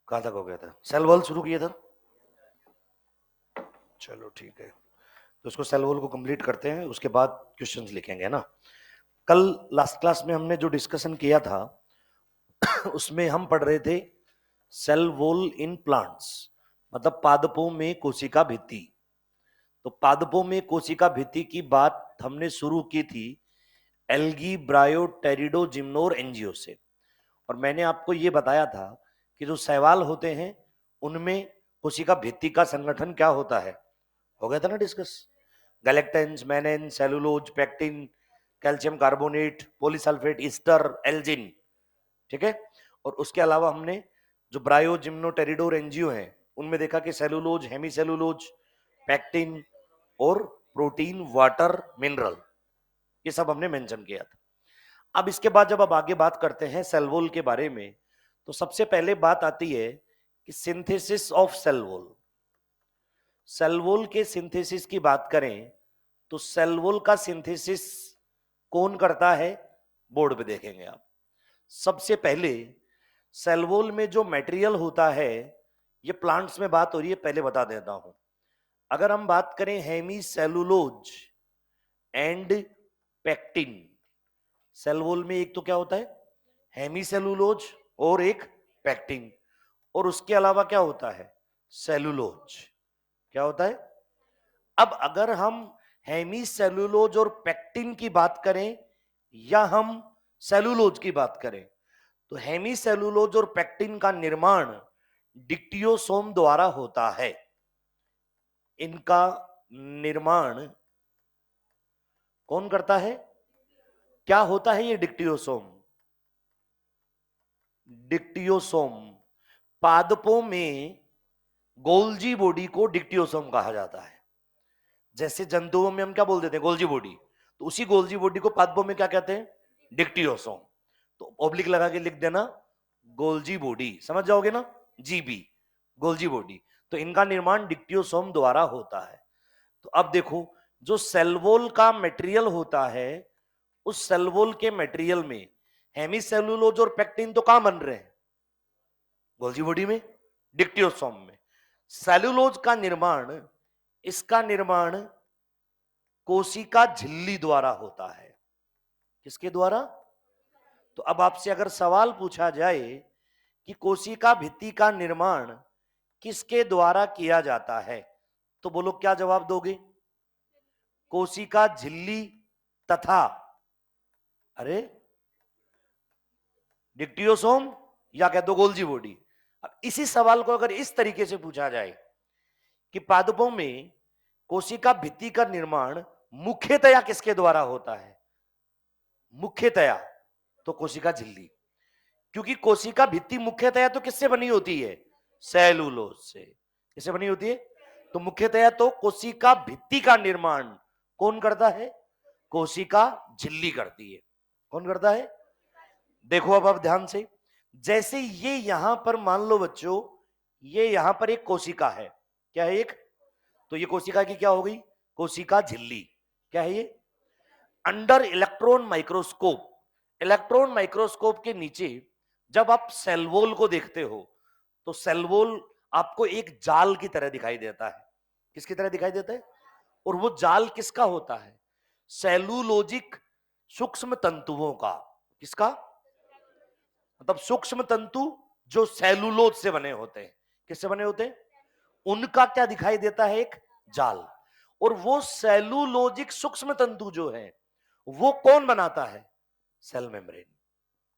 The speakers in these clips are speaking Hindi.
कहाँ तक हो गया था? सेल वॉल शुरू किया था। चलो ठीक है, तो इसको सेल वॉल को कंप्लीट करते हैं, उसके बाद क्वेश्चंस लिखेंगे ना। कल लास्ट क्लास में हमने जो डिस्कशन किया था उसमें हम पढ़ रहे थे सेल वॉल इन प्लांट्स, मतलब पादपों में कोशिका भित्ति। तो पादपों में कोशिका भित्ति की बात हमने शुरू की थी एल्गी ब्रायो टेरिडो जिम्नोर एनजीओ से, और मैंने आपको ये बताया था कि जो शैवाल होते हैं उनमें कोशिका भित्ति का संगठन क्या होता है, हो गया था ना discuss. Galactans, mannan, cellulose, pectin, calcium carbonate, polysulphate ester, algin, ठीक है। और उसके अलावा हमने जो ब्रायो जिम्नोटेरिडोर एनजीओ हैं उनमें देखा कि सेलुलोज, हेमीसेलुलोज, पेक्टिन और प्रोटीन, वाटर, मिनरल, ये सब हमने मेंशन किया था। अब इसके बाद जब अब आगे बात करते हैं सेल वॉल के बारे में, तो सबसे पहले बात आती है कि synthesis of cell wall. Cell wall के सिंथेसिस की बात करें तो सेल वॉल का सिंथेसिस कौन करता है, बोर्ड पे देखेंगे आप। सबसे पहले सेल वॉल में जो मटेरियल होता है, ये प्लांट्स में बात हो रही है, पहले बता देता हूं। अगर हम बात करें hemicellulose and pectin, cell wall में एक तो क्या होता है हेमी सेलुलोज और एक पेक्टिन, और उसके अलावा क्या होता है सेलुलोज, क्या होता है। अब अगर हम हेमी सेलुलोज और पेक्टिन की बात करें या हम सेलुलोज की बात करें, तो हेमी सेलुलोज और पेक्टिन का निर्माण डिक्टियोसोम द्वारा होता है। इनका निर्माण कौन करता है, क्या होता है ये डिक्टियोसोम? डिक्टियोसोम, पादपों में गोल्जी बॉडी को डिक्टियोसोम कहा जाता है। जैसे जंतुओं में हम क्या बोल देते हैं गोल्जी बॉडी, तो उसी गोल्जी बॉडी को पादपों में क्या कहते हैं, डिक्टियोसोम। तो ऑब्लिक लगा के लिख देना गोल्जी बॉडी, समझ जाओगे ना, जीबी, गोल्जी बॉडी। तो इनका निर्माण डिक्टियोसोम द्वारा होता है। तो अब देखो, जो सेल वॉल का मटेरियल होता है, उस सेल वॉल के मटेरियल में हेमीसेलुलोज और पेक्टिन तो कहां बन रहे हैं, गोल्जी बॉडी में, डिक्टियोसोम में। सेलुलोज का निर्माण, इसका निर्माण कोशिका झिल्ली द्वारा होता है। किसके द्वारा? तो अब आपसे अगर सवाल पूछा जाए कि कोशिका भित्ति का निर्माण किसके द्वारा किया जाता है, तो बोलो क्या जवाब दोगे? कोशिका झिल्ली तथा, अरे डिक्टियोसोम, या कह दो गोल्जी बॉडी। अब इसी सवाल को अगर इस तरीके से पूछा जाए कि पादपों में कोशिका भित्ति का निर्माण मुख्यतया किसके द्वारा होता है, मुख्यतया तो कोशिका झिल्ली, क्योंकि कोशिका भित्ति मुख्यतया तो किससे बनी होती है, सेलुलोज से। किससे बनी होती है? तो मुख्यतया तो कोशिका भित्ति का निर्माण कौन करता है, कोशिका झिल्ली करती है। कौन करता है? देखो अब आप ध्यान से, जैसे ये यहां पर मान लो बच्चों, ये यहां पर एक कोशिका है, क्या है एक, तो ये कोशिका की क्या हो गई, कोशिका झिल्ली। क्या है ये? Under electron microscope, electron microscope के नीचे जब आप सेल वॉल को देखते हो, तो सेल वॉल आपको एक जाल की तरह दिखाई देता है। किसकी तरह दिखाई देता है? और वो जाल किसका होता है, सेलुलोजिक सूक्ष्म तंतुओं का। किसका? मतलब सूक्ष्म तंतु जो सेलुलोज से बने होते हैं। किससे बने होते हैं? उनका क्या दिखाई देता है, एक जाल। और वो सेलुलोजिक सूक्ष्म तंतु जो है वो कौन बनाता है, सेल मेम्ब्रेन।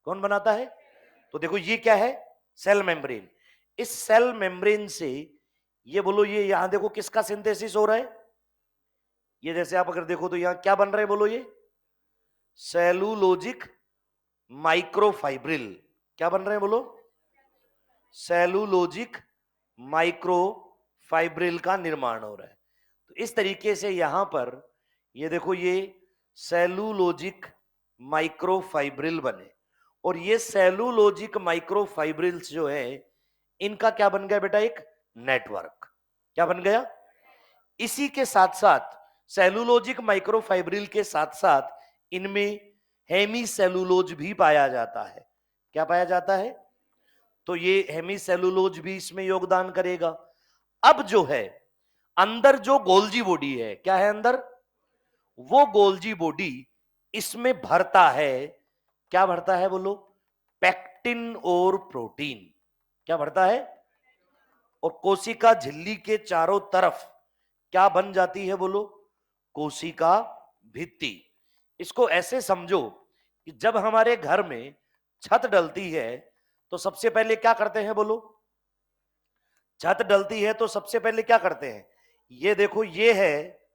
कौन बनाता है? तो देखो ये क्या है, सेल मेम्ब्रेन। इस सेल मेम्ब्रेन से ये बोलो, ये यहां देखो किसका सिंथेसिस हो रहा है, ये जैसे आप अगर देखो तो यहां क्या बन रहा है, बोलो ये सेलुलोजिक माइक्रोफाइब्रिल। क्या बन रहे हैं बोलो? सेलुलोजिक माइक्रोफाइब्रिल का निर्माण हो रहा है। तो इस तरीके से यहां पर ये देखो, ये सेलुलोजिक माइक्रोफाइब्रिल बने, और ये सेलुलोजिक माइक्रोफाइब्रिल्स जो है, इनका क्या बन गया बेटा, एक नेटवर्क। क्या बन गया? इसी के साथ साथ सेलुलोजिक माइक्रोफाइब्रिल के साथ साथ इनमें हेमी सेलुलोज भी पाया जाता है। क्या पाया जाता है? तो ये हेमीसेलुलोज भी इसमें योगदान करेगा। अब जो है अंदर जो गोल्जी बॉडी है, क्या है अंदर? वो गोल्जी बॉडी इसमें भरता है, क्या भरता है बोलो? पेक्टिन और प्रोटीन। क्या भरता है? और कोशिका झिल्ली के चारों तरफ क्या बन जाती है बोलो? कोशिका भित्ति। इसको ऐसे समझो कि जब हमारे घर में छत डलती है तो सबसे पहले क्या करते हैं बोलो? छत डलती है तो सबसे पहले क्या करते हैं? ये देखो, ये है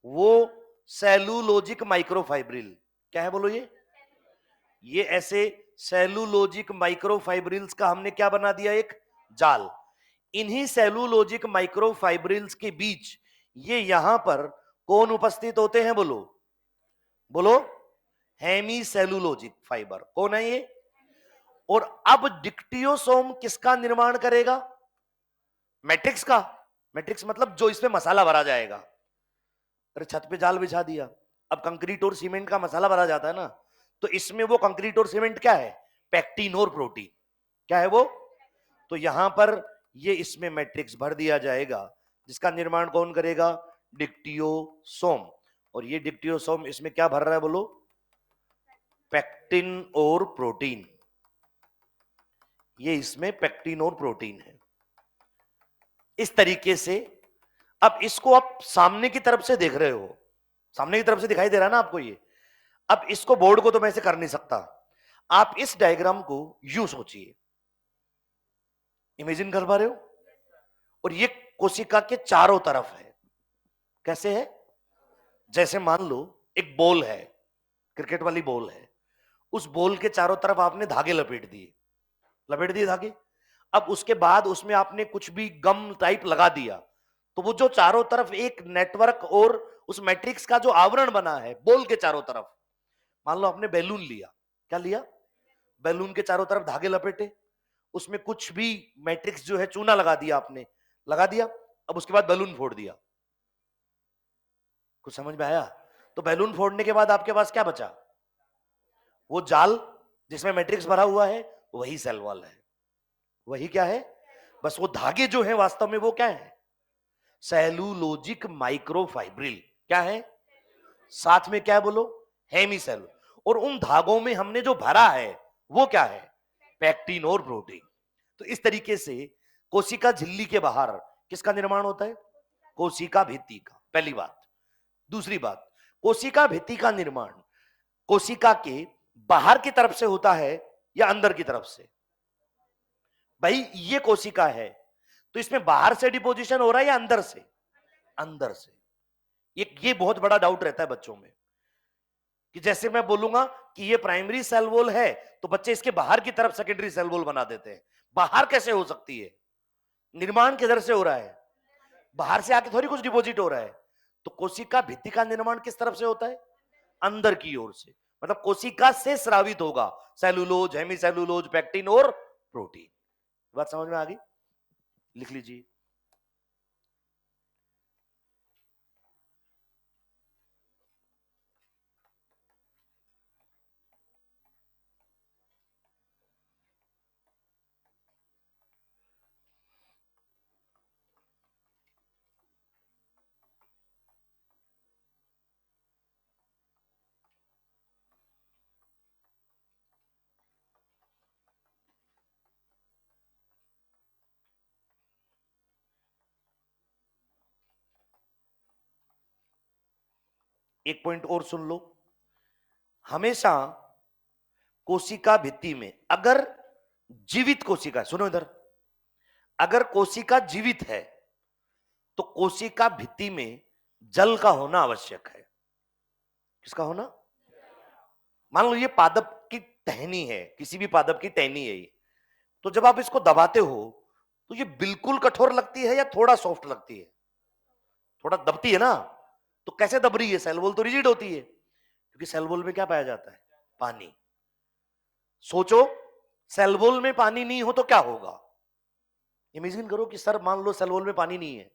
वो सेलुलोजिक माइक्रोफाइब्रिल। क्या है बोलो? ये ऐसे सेलुलोजिक माइक्रोफाइब्रिल्स का हमने क्या बना दिया? एक जाल। इन्हीं सेलुलोजिक माइक्रोफाइब्रिल्स के बीच ये यहां पर कौन उपस्थित होते हैं बोलो? बोलो, हेमीसेलुलोजिक फाइबर। कौन है ये? और अब डिक्टियोसोम किसका निर्माण करेगा? मैट्रिक्स का। मैट्रिक्स मतलब जो इसमें मसाला भरा जाएगा। अरे छत पे जाल बिछा दिया, अब कंक्रीट और सीमेंट का मसाला भरा जाता है ना, तो इसमें वो कंक्रीट और सीमेंट क्या है? पेक्टिन और प्रोटीन। क्या है वो? तो यहां पर ये इसमें मैट्रिक्स भर दिया जाएगा, जिसका निर्माण कौन करेगा? डिक्टियोसोम। और ये डिक्टियोसोम इसमें क्या भर रहा है बोलो? पेक्टिन और प्रोटीन। ये इसमें पेक्टिन और प्रोटीन है। इस तरीके से अब इसको आप सामने की तरफ से देख रहे हो, सामने की तरफ से दिखाई दे रहा है ना आपको ये? अब इसको बोर्ड को तो मैं ऐसे कर नहीं सकता, आप इस डायग्राम को यूं सोचिए, इमेजिन कर पा रहे हो? और ये कोशिका के चारों तरफ है। कैसे है? जैसे मान लो एक बॉल है, क्रिकेट वाली बॉल है, उस बॉल के चारों तरफ आपने धागे लपेट दिए, लपेट दिए धागे। अब उसके बाद उसमें आपने कुछ भी गम टाइप लगा दिया, तो वो जो चारों तरफ एक नेटवर्क और उस मैट्रिक्स का जो आवरण बना है बॉल के चारों तरफ, मान लो आपने बैलून लिया, क्या लिया? बैलून के चारों तरफ धागे लपेटे, उसमें कुछ भी मैट्रिक्स जो है चूना लगा दिया आपने, लगा दिया। अब उसके बाद बैलून फोड़ दिया। कुछ समझ में आया? तो बैलून फोड़ने के बाद आपके पास क्या बचा? वो जाल जिसमें मैट्रिक्स भरा हुआ है, वही सेल वॉल है। वही क्या है? बस वो धागे जो है वास्तव में वो क्या है? Cellulosic microfibril. क्या है? साथ में क्या है बोलो? हेमीसेल। और उन धागों में हमने जो भरा है वो क्या है? पेक्टिन और प्रोटीन। तो इस तरीके से कोशिका झिल्ली के बाहर किसका निर्माण होता है? कोशिका भित्ति का। पहली बात। दूसरी बात, कोशिका भित्ति का निर्माण कोशिका के बाहर की तरफ से होता है या अंदर की तरफ से? भाई ये कोशिका है, तो इसमें बाहर से डिपोजिशन हो रहा है या अंदर से? अंदर से। ये बहुत बड़ा डाउट रहता है बच्चों में, कि जैसे मैं बोलूंगा कि ये प्राइमरी सेल वॉल है, तो बच्चे इसके बाहर की तरफ सेकेंडरी सेल वॉल बना देते हैं। बाहर कैसे हो सकती है? निर्माण किधर से हो रहा है? बाहर से आके थोड़ी कुछ डिपॉजिट हो रहा है। तो कोशिका भित्ति का निर्माण किस तरफ से होता है? अंदर की ओर से। मतलब कोशिका से स्रावित होगा सेलुलोज, हेमीसेलुलोज, पेक्टिन और प्रोटीन। बात समझ में आ गई? लिख लीजिए। एक पॉइंट और सुन लो। हमेशा कोशिका भित्ति में अगर जीवित कोशिका, सुनो इधर, अगर कोशिका जीवित है तो कोशिका भित्ति में जल का होना आवश्यक है। किसका होना? मान लो ये पादप की टहनी है, किसी भी पादप की टहनी है ये, तो जब आप इसको दबाते हो तो ये बिल्कुल कठोर लगती है या थोड़ा सॉफ्ट लगती है? थोड़ा दबती है ना। तो कैसे दब रही है? सेल वॉल तो रिजिड होती है, क्योंकि सेल वॉल में क्या पाया जाता है? पानी। सोचो, सेल वॉल में पानी नहीं हो तो क्या होगा? इमेजिन करो कि सर मान लो सेल वॉल में पानी नहीं है,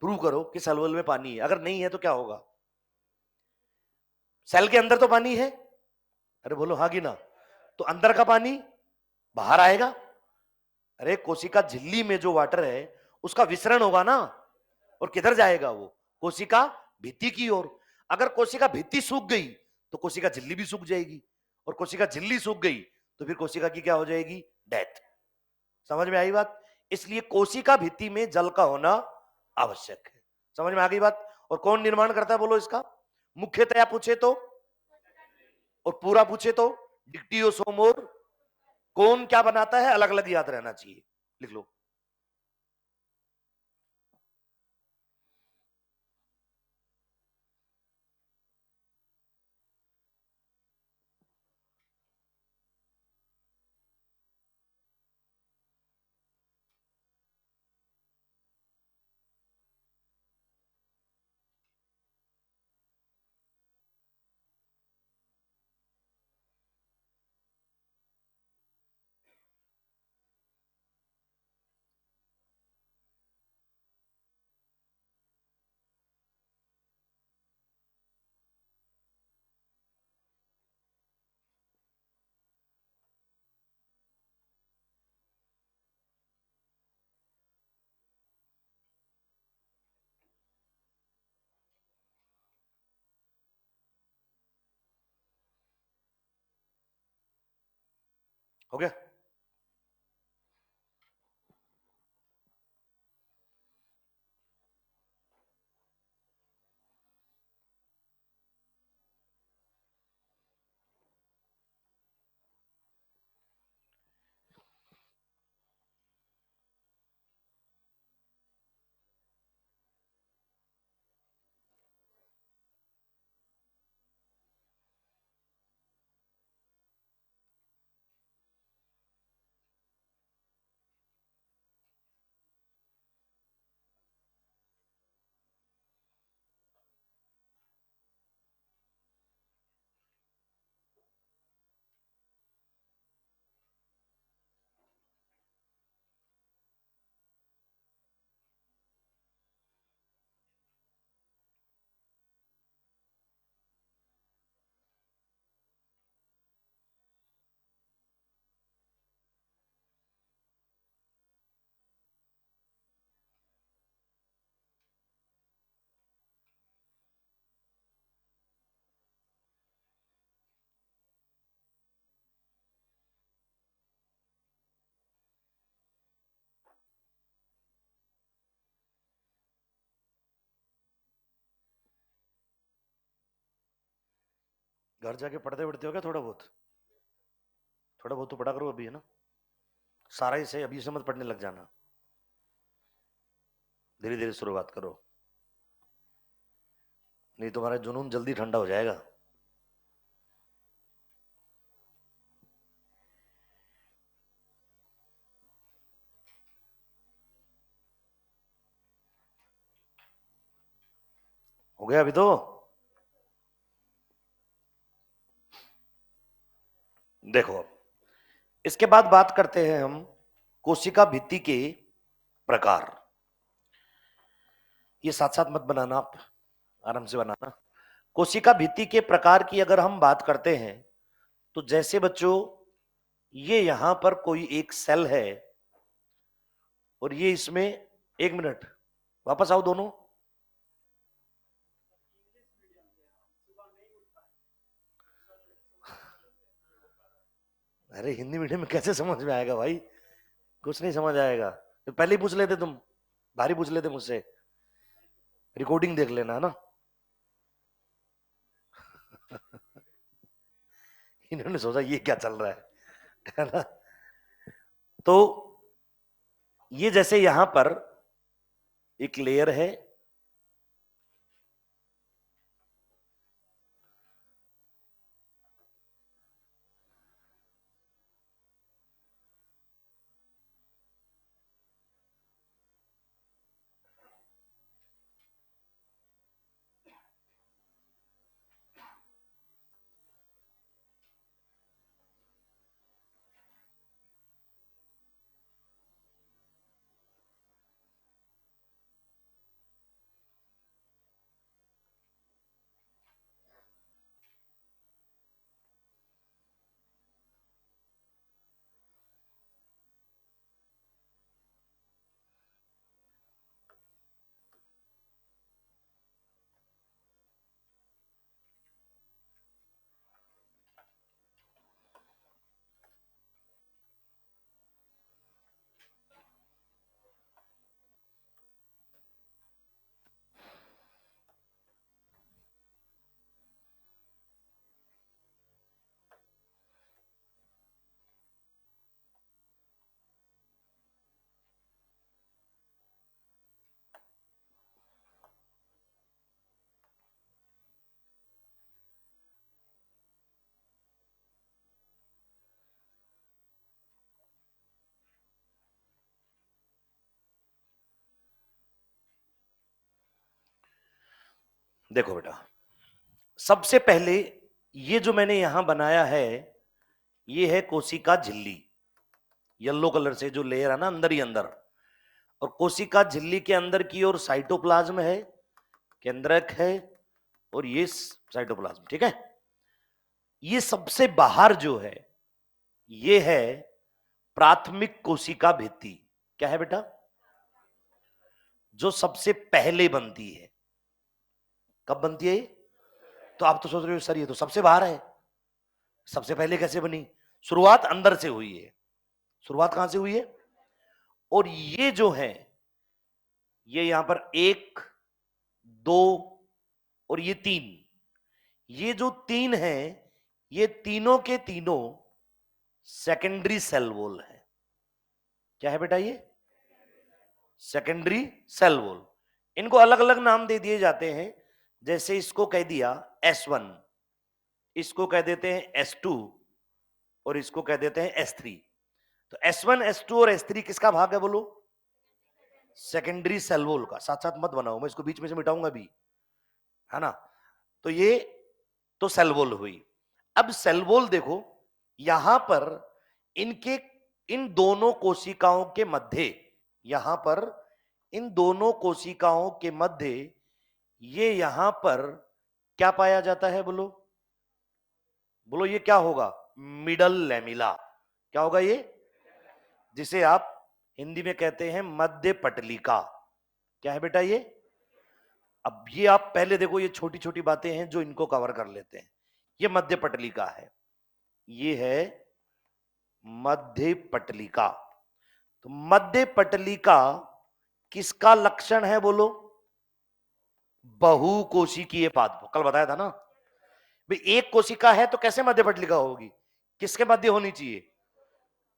प्रूव करो कि सेल वॉल में पानी है। अगर नहीं है तो क्या होगा? सेल के अंदर तो पानी है, अरे बोलो हाँ कि ना? तो अंदर का पानी बाहर आएगा, अरे कोशिका झिल्ली में जो वाटर है उसका विसरण होगा ना, और किधर जाएगा वो? कोशिका भित्ति की ओर। अगर कोशिका भित्ति सूख गई तो कोशिका झिल्ली भी सूख जाएगी, और कोशिका झिल्ली सूख गई तो फिर कोशिका की क्या हो जाएगी? डेथ। समझ में आई बात? इसलिए कोशिका भित्ति में जल का होना आवश्यक है। समझ में आ गई बात? और कौन निर्माण करता है बोलो इसका? मुख्यतया पूछे तो, और पूरा पूछे तो डिक्टियोसोम। और कौन क्या बनाता है अलग अलग याद रहना चाहिए, लिख लो। हो गया? घर जाके पढ़ते पढ़ते हो क्या? थोड़ा बहुत, थोड़ा बहुत तो पढ़ा करो अभी, है ना? सारा ही सही, अभी से मत पढ़ने लग जाना, धीरे धीरे शुरुआत करो, नहीं तुम्हारा जुनून जल्दी ठंडा हो जाएगा। हो गया अभी तो? देखो अब इसके बाद बात करते हैं हम कोशिका भित्ति के प्रकार। ये साथ साथ मत बनाना आप, आराम से बनाना। कोशिका भित्ति के प्रकार की अगर हम बात करते हैं तो जैसे बच्चों, ये यहां पर कोई एक सेल है, और ये इसमें, एक मिनट वापस आओ दोनों। अरे हिंदी मीडियम में कैसे समझ में आएगा भाई? कुछ नहीं समझ आएगा, तो पहले ही पूछ लेते तुम, भारी पूछ लेते मुझसे। रिकॉर्डिंग देख लेना, है ना? इन्होंने सोचा ये क्या चल रहा है ना? तो ये जैसे यहां पर एक लेयर है, देखो बेटा, सबसे पहले ये जो मैंने यहां बनाया है, ये है कोशिका झिल्ली। येलो कलर से जो लेयर है ना अंदर ही अंदर, और कोशिका झिल्ली के अंदर की ओर साइटोप्लाज्म है, केंद्रक है, और ये साइटोप्लाज्म, ठीक है। ये सबसे बाहर जो है, ये है प्राथमिक कोशिका भित्ति। क्या है बेटा? जो सबसे पहले बनती है। कब बनती है? तो आप तो सोच रहे हो सर ये तो सबसे बाहर है, सबसे पहले कैसे बनी? शुरुआत अंदर से हुई है। शुरुआत कहां से हुई है? और ये जो है, ये यहां पर 1, 2 और ये 3, ये जो 3 है, ये तीनों के तीनों सेकेंडरी सेल वॉल है। क्या है बेटा? ये सेकेंडरी सेल वॉल। इनको अलग अलग नाम दे दिए जाते हैं। जैसे इसको कह दिया S1, इसको कह देते हैं S2, और इसको कह देते हैं S3। तो S1, S2 और S3 किसका भाग है बोलो? सेकेंडरी सेल वॉल का। साथ साथ मत बनाओ, मैं इसको बीच में से मिटाऊंगा भी, है ना। तो ये तो सेल वॉल हुई। अब सेल वॉल देखो, यहां पर इनके, इन दोनों कोशिकाओं के मध्य, यहां पर इन दोनों कोशिकाओं के मध्य, ये यहां पर क्या पाया जाता है बोलो? बोलो ये क्या होगा? Middle lamella. क्या होगा ये? जिसे आप हिंदी में कहते हैं मध्य पटलिका। क्या है बेटा ये? अब ये आप पहले देखो, ये छोटी छोटी बातें हैं जो इनको कवर कर लेते हैं। ये मध्य पटलिका है, ये है मध्य पटलिका। तो मध्य पटलिका किसका लक्षण है बोलो? बहुकोशिकीय पादप। कल बताया था ना भाई, एक कोशिका है तो कैसे मध्य पटलिका होगी? किसके मध्य होनी चाहिए?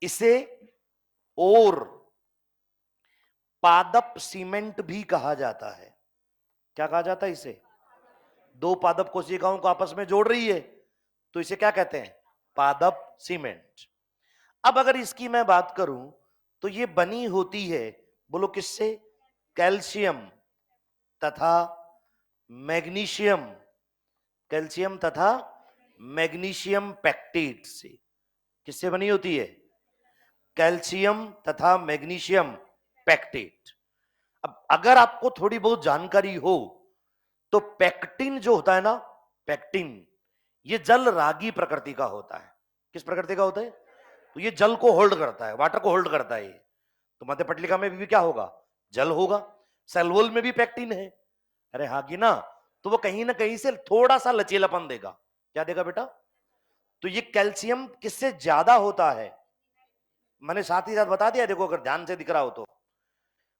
इसे और पादप सीमेंट भी कहा जाता है। क्या कहा जाता है इसे? दो पादप कोशिकाओं को आपस में जोड़ रही है, तो इसे क्या कहते हैं? पादप सीमेंट। अब अगर इसकी मैं बात करूं, तो ये बनी होती है, बोलो किससे? कैल्शियम तथा मैग्नीशियम, कैल्शियम तथा मैग्नीशियम पैक्टेट से। किससे बनी होती है? कैल्शियम तथा मैग्नीशियम पैक्टेट। अब अगर आपको थोड़ी बहुत जानकारी हो, तो पैक्टिन जो होता है ना, पैक्टिन, ये जल रागी प्रकृति का होता है। किस प्रकृति का होता है? तो ये जल को होल्ड करता है, वाटर को होल्ड करता है। तो मध्य पटलिका में भी क्या होगा? जल होगा। सेल वॉल में भी पैक्टिन है, अरे हाँ की ना। तो वो कहीं ना कहीं से थोड़ा सा लचीलापन देगा। क्या देगा बेटा? तो ये कैल्शियम किससे ज्यादा होता है? मैंने साथ ही साथ बता दिया, देखो अगर ध्यान से दिख रहा हो तो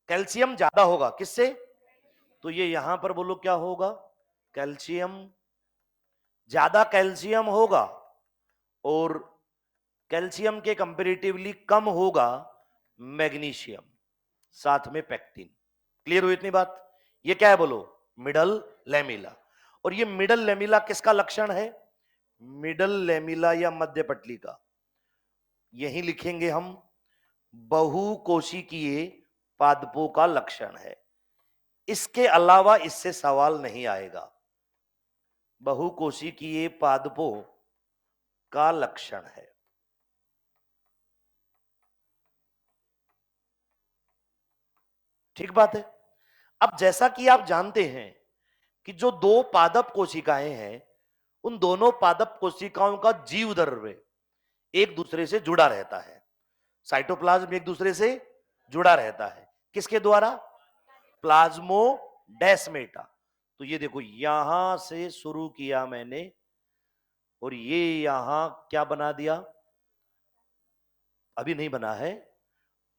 कैल्शियम ज्यादा होगा। किससे? तो ये यहां पर बोलो क्या होगा? कैल्शियम, ज्यादा कैल्शियम होगा, और कैल्शियम के कंपैरेटिवली कम होगा मैग्नीशियम, साथ में पैक्टिन। क्लियर हुई इतनी बात? ये क्या है बोलो? Middle lamella. और ये मिडल लैमिला किसका लक्षण है? मिडल लैमिला या मध्य पटलिका, यही लिखेंगे हम, बहुकोशिकीय पादपों का लक्षण है। इसके अलावा इससे सवाल नहीं आएगा। बहुकोशिकीय पादपों का लक्षण है। ठीक बात है। अब जैसा कि आप जानते हैं कि जो दो पादप कोशिकाएं हैं, उन दोनों पादप कोशिकाओं का जीव द्रव्य एक दूसरे से जुड़ा रहता है। साइटोप्लाज्म एक दूसरे से जुड़ा रहता है। किसके द्वारा? प्लाज्मोडेस्मेटा। तो ये देखो, यहां से शुरू किया मैंने, और ये यहां क्या बना दिया? अभी नहीं बना है,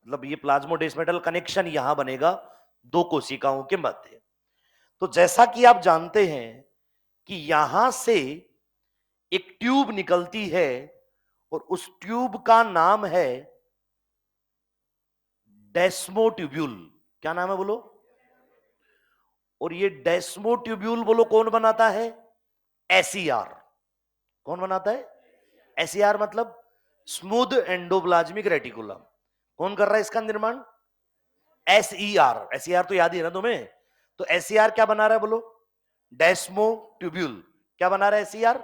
मतलब ये प्लाज्मोडेस्मेटल कनेक्शन यहां बनेगा दो कोशिकाओं के मध्य। तो जैसा कि आप जानते हैं कि यहां से एक ट्यूब निकलती है, और उस ट्यूब का नाम है डेस्मोट्यूब्यूल। क्या नाम है बोलो? और ये डेस्मोट्यूब्यूल बोलो कौन बनाता है? एसईआर। कौन बनाता है? एसईआर मतलब स्मूथ एंडोप्लाज्मिक रेटिकुलम। कौन कर रहा है इसका निर्माण? एसईआर। एसईआर तो याद ही है ना तुम्हें? तो एसईआर क्या बना रहा है बोलो? डेस्मोट्यूब्यूल क्या बना रहा है सीआर?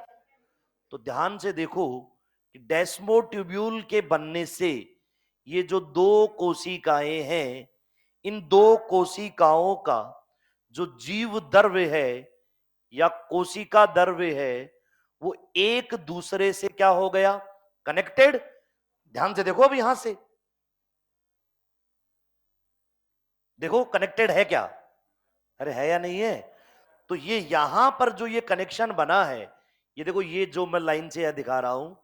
तो ध्यान से देखो कि डेस्मोट्यूब्यूल के बनने से ये जो दो कोशिकाएं हैं, इन दो कोशिकाओं का जो जीव द्रव्य है या कोशिका द्रव्य है, वो एक दूसरे से क्या हो गया? कनेक्टेड। ध्यान से देखो अब यहां से देखो, कनेक्टेड है क्या? अरे है या नहीं है? तो ये यहां पर जो ये कनेक्शन बना है, ये देखो, ये जो मैं लाइन से यह दिखा रहा हूं,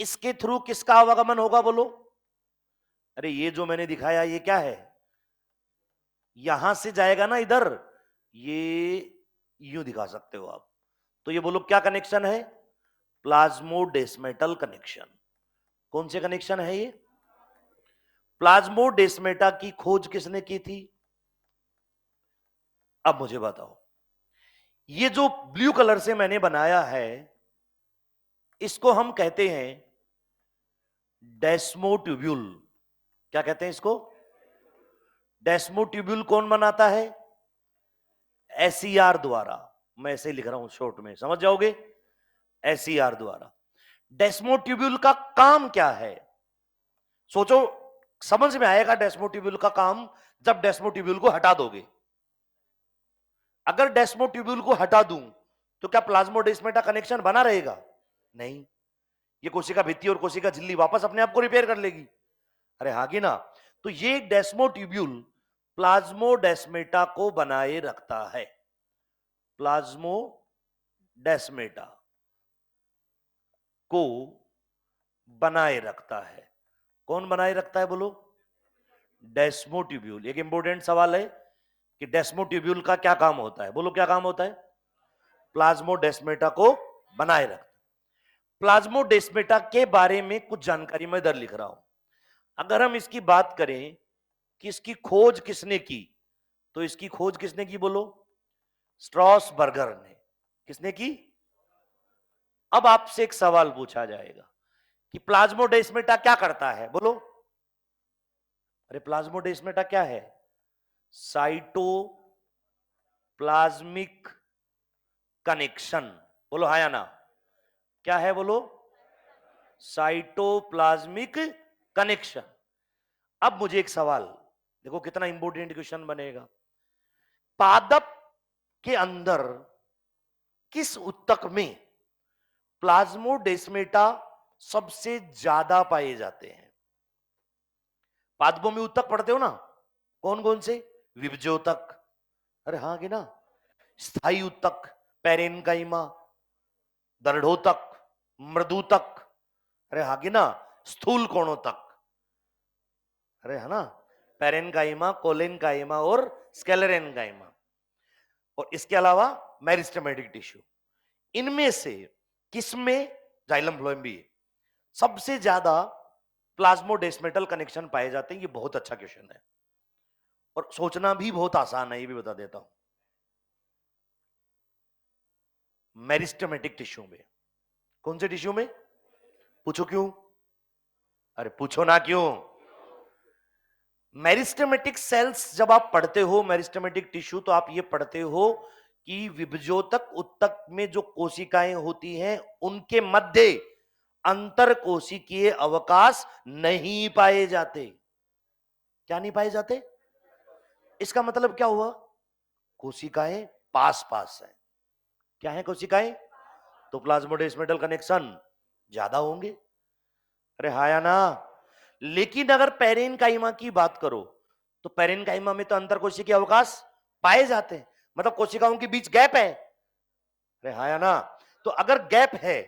इसके थ्रू किसका आवागमन होगा बोलो? अरे ये जो मैंने दिखाया ये क्या है? यहां से जाएगा ना इधर, ये यूं दिखा सकते हो आप। तो ये बोलो क्या कनेक्शन है? Plasmodesmatal connection. कौन से कनेक्शन है ये? प्लाज्मोडेस्मेटा की खोज किसने की थी? अब मुझे बताओ, ये जो ब्लू कलर से मैंने बनाया है, इसको हम कहते हैं डेस्मोट्यूब्यूल। क्या कहते हैं इसको? डेस्मोट्यूब्यूल कौन बनाता है? एसईआर द्वारा। मैं ऐसे ही लिख रहा हूं शॉर्ट में, समझ जाओगे। एसईआर द्वारा। डेस्मोट्यूब्यूल का काम क्या है? सोचो, समझ में आएगा डेस्मोट्यूब्यूल का काम जब डेस्मोट्यूब्यूल को हटा दोगे। अगर डेस्मोट्यूब्यूल को हटा दूं तो क्या प्लाज्मोडेस्मेटा कनेक्शन बना रहेगा? नहीं, ये कोशिका भित्ति और कोशिका झिल्ली वापस अपने आप को रिपेयर कर लेगी। अरे हाँ कि ना? तो ये डेस्मोट्यूब्यूल प्लाज्मोडेस्मेटा को बनाए रखता है। प्लाज्मोडेस्मेटा को बनाए रखता है। कौन बनाए रखता है बोलो? डेस्मोट्यूब्यूल। एक इंपॉर्टेंट सवाल है कि डेस्मोट्यूब्यूल का क्या काम होता है? बोलो क्या काम होता है? प्लाज्मोडेस्मेटा को बनाए रखता है। प्लाज्मोडेस्मेटा के बारे में कुछ जानकारी मैं इधर लिख रहा हूं। अगर हम इसकी बात करें कि इसकी खोज किसने की, तो इसकी खोज किसने की बोलो? स्ट्रॉसबर्गर ने। किसने की? अब आपसे एक सवाल पूछा जाएगा कि प्लाज्मोडेस्मेटा क्या करता है बोलो? अरे प्लाज्मोडेस्मेटा क्या है? Cytoplasmic connection. बोलो हाँ या ना? क्या है बोलो? Cytoplasmic connection. अब मुझे एक सवाल देखो, कितना इंपॉर्टेंट क्वेश्चन बनेगा। पादप के अंदर किस ऊतक में प्लाज्मोडेस्मेटा सबसे ज्यादा पाए जाते हैं? पादपों में ऊतक पढ़ते हो ना, कौन कौन से? विभज्योतक, अरे हाँ कि ना? स्थायी ऊतक, पेरेन्काइमा, दृढ़ोतक, मृदुतक, अरे हाँ कि ना? स्थूल कोणोतक, अरे है ना? पेरेन्काइमा, कोलेन्काइमा और स्केलेरेन्काइमा। और इसके अलावा मेरिस्टेमेटिक टिश्यू। इनमें से किसमें, जाइलम फ्लोएम भी है, सबसे ज्यादा प्लाज्मोडेस्मेटल कनेक्शन पाए जाते हैं? ये बहुत अच्छा क्वेश्चन है और सोचना भी बहुत आसान है, ये भी बता देता हूं। मेरिस्टेमेटिक टिश्यू में। कौन से टिश्यू में? पूछो क्यों? अरे पूछो ना क्यों? मेरिस्टेमेटिक सेल्स जब आप पढ़ते हो, मेरिस्टेमेटिक टिश्यू, तो आप ये पढ़ते हो कि विभज्योतक ऊतक में जो कोशिकाएं होती हैं उनके मध्य अंतर कोशिकीय अवकाश नहीं पाए जाते। क्या नहीं पाए जाते? इसका मतलब क्या हुआ? कोशिकाएं पास पास है। क्या है कोशिकाएं? तो प्लाज्मोडेस्मेटल कनेक्शन ज्यादा होंगे। अरे हाँ या ना? लेकिन अगर पेरेन्काइमा की बात करो तो पेरेन्काइमा में तो अंतर कोशिकीय अवकाश पाए जाते हैं, मतलब कोशिकाओं के बीच गैप है। अरे हाँ या ना? तो अगर गैप है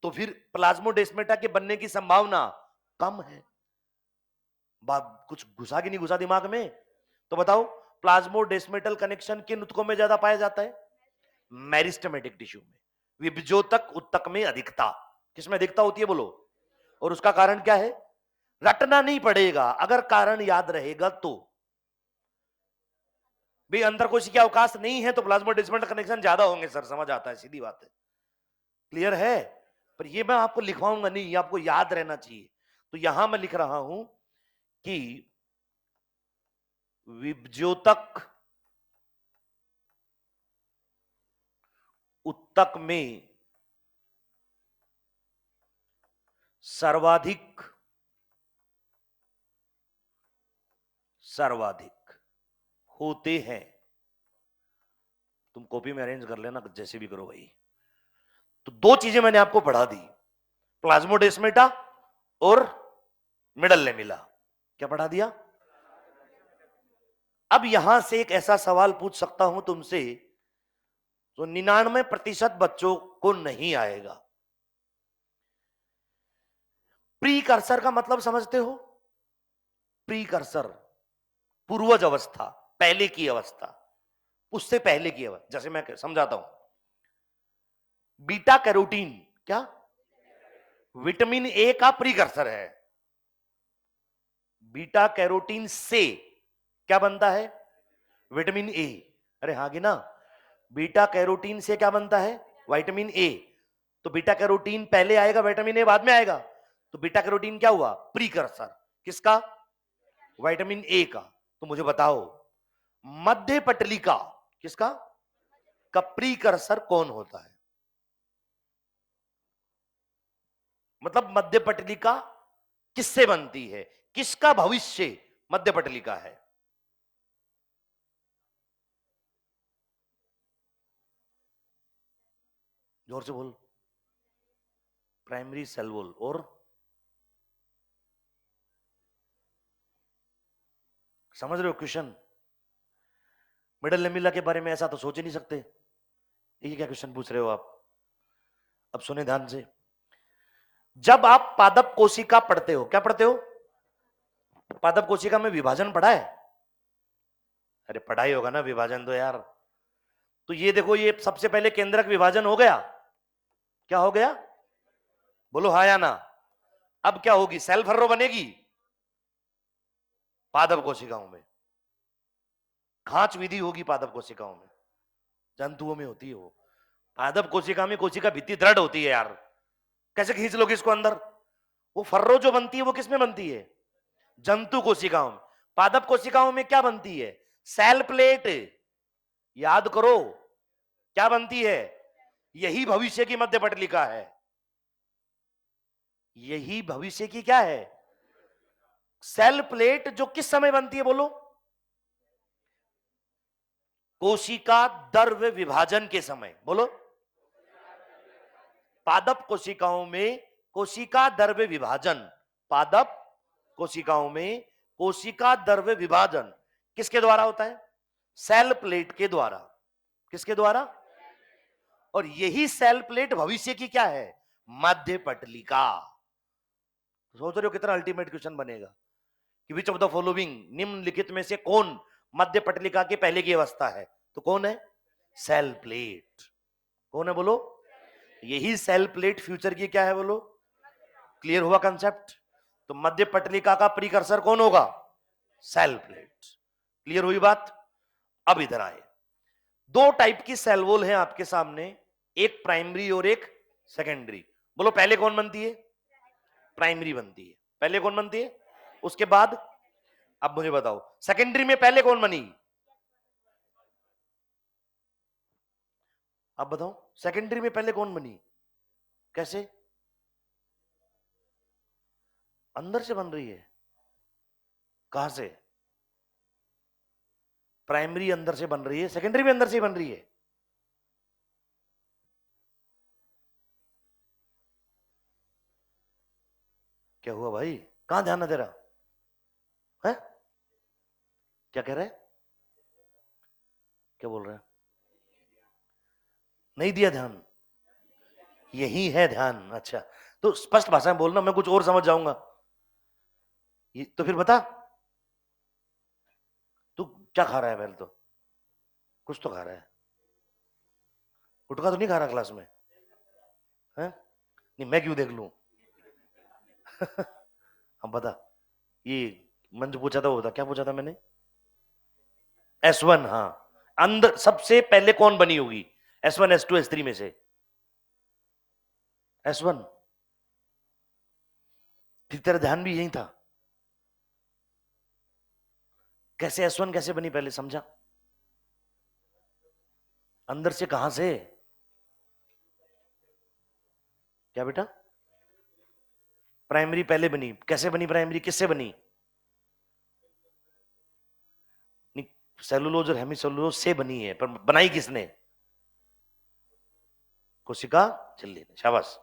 तो फिर प्लाज्मोडेस्मेटा के बनने की संभावना कम है। बात कुछ घुसा कि नहीं घुसा दिमाग में? तो बताओ, प्लाज्मोडेस्मेटल कनेक्शन किन ऊतकों में ज्यादा पाया जाता है? मेरिस्टेमेटिक टिश्यू में। विभज्योतक ऊतक में अधिकता। किसमें अधिकता होती है बोलो? और उसका कारण क्या है? रटना नहीं पड़ेगा, अगर कारण याद रहेगा तो। भाई अंतर कोशिकीय अवकाश नहीं है तो प्लाज्मोडेस्मेटल कनेक्शन ज्यादा होंगे सर, समझ आता है, सीधी बात है। क्लियर है? पर ये मैं आपको लिखवाऊंगा नहीं, ये आपको याद रहना चाहिए। तो यहां मैं लिख रहा हूं कि विभज्योतक ऊतक में सर्वाधिक होते हैं। तुम कॉपी में अरेंज कर लेना, जैसे भी करो भाई। तो दो चीजें मैंने आपको पढ़ा दी, प्लाज्मोडेस्माटा और मिडल लेमिला। क्या पढ़ा दिया? अब यहां से एक ऐसा सवाल पूछ सकता हूं तुमसे, तो 99% बच्चों को नहीं आएगा। प्रीकर्सर का मतलब समझते हो? प्रीकर्सर, पूर्वज अवस्था, पहले की अवस्था, उससे पहले की अवस्था। जैसे मैं समझाता हूं, बीटा कैरोटीन क्या विटामिन ए का प्रीकर्सर है। बीटा कैरोटीन से क्या बनता है? Vitamin A. अरे हाँ ना, बीटा कैरोटीन से क्या बनता है? Vitamin A. तो बीटा कैरोटीन पहले आएगा, विटामिन ए बाद में आएगा। तो बीटा कैरोटीन क्या हुआ? प्रीकर्सर किसका? विटामिन ए का। तो मुझे बताओ, मध्य पटलिका किसका का प्रीकर्सर कौन होता है? मतलब मध्य पटलिका किससे बनती है? किसका भविष्य मध्य पटलिका है? जोर से बोल। Primary cell wall. और समझ रहे हो क्वेश्चन? मिडल लेमिला के बारे में ऐसा तो सोच ही नहीं सकते। ये क्या क्वेश्चन पूछ रहे हो आप? अब सुने ध्यान से। जब आप पादप कोशिका पढ़ते हो, क्या पढ़ते हो? पादप कोशिका में विभाजन पढ़ा है? अरे पढ़ाई होगा ना विभाजन तो यार। तो ये देखो, ये सबसे पहले केंद्रक विभाजन हो गया। क्या हो गया? बोलो हाँ या ना। अब क्या होगी? सेल फर्रो बनेगी पादप कोशिकाओं में। खांच विधि होगी पादप कोशिकाओं में, जंतुओं में होती है वो। पादप कोशिका में कोशिका भित्ति दृढ़ होती है यार। कैसे खींच लोगे इसको अंदर? वो फर्रो जो बनती है वो किसमें बनती है? जंतु कोशिकाओं में। पादप कोशिकाओं में क्या बनती है? Cell plate. याद करो, क्या बनती है? यही भविष्य की मध्य पटलिका है। यही भविष्य की क्या है? सेल प्लेट, जो किस समय बनती है बोलो? कोशिका द्रव्य विभाजन के समय। बोलो। पादप कोशिकाओं में कोशिका द्रव्य विभाजन, पादप कोशिकाओं में कोशिका द्रव्य विभाजन किसके द्वारा होता है? सेल प्लेट के द्वारा। किसके द्वारा? और यही सेल प्लेट भविष्य की क्या है? मध्य पटलिका। सोच रहे हो कितना अल्टीमेट क्वेश्चन बनेगा कि विच ऑफ द फॉलोइंग, निम्नलिखित में से कौन मध्य पटलिका के पहले की अवस्था है? तो कौन है? Cell plate. कौन है बोलो? यही सेल प्लेट फ्यूचर की क्या है बोलो? क्लियर हुआ कंसेप्ट? तो मध्य पटलिका का प्रीकर्सर कौन होगा? Cell plate. क्लियर हुई बात? अब इधर आए, दो टाइप की सेल वॉल है आपके सामने, एक प्राइमरी और एक सेकेंडरी। बोलो पहले कौन बनती है? प्राइमरी बनती है। पहले कौन बनती है? उसके बाद? अब मुझे बताओ, सेकेंडरी में पहले कौन बनी? अब बताओ, सेकेंडरी में पहले कौन बनी? कैसे? अंदर से बन रही है? कहां से? प्राइमरी अंदर से बन रही है, सेकेंडरी भी अंदर से बन रही है। क्या हुआ भाई? कहां ध्यान है तेरा? है? क्या कह रहे हैं? क्या बोल रहे हैं? नहीं दिया ध्यान? यही है ध्यान। अच्छा, तो स्पष्ट भाषा में बोलना, मैं कुछ और समझ जाऊंगा। तो फिर बता, तू क्या खा रहा है? पहले तो कुछ तो खा रहा है। गुटखा तो नहीं खा रहा क्लास में? है? नहीं, मैं क्यों देख लूं? अब बता, ये मंज पूछा था, वो बता क्या पूछा था मैंने? S1, हाँ। अंदर सबसे पहले कौन बनी होगी S1 S2 S3 में से? S1। फिर तेरा ध्यान भी यही था। कैसे S1 कैसे बनी पहले समझा? अंदर से कहां से? क्या बेटा? प्राइमरी पहले बनी, कैसे बनी प्राइमरी, किससे बनी? सेलुलोज और हेमिसेलुलोज से बनी है, पर बनाई किसने? कोशिका झिल्ली ने। शाबाश,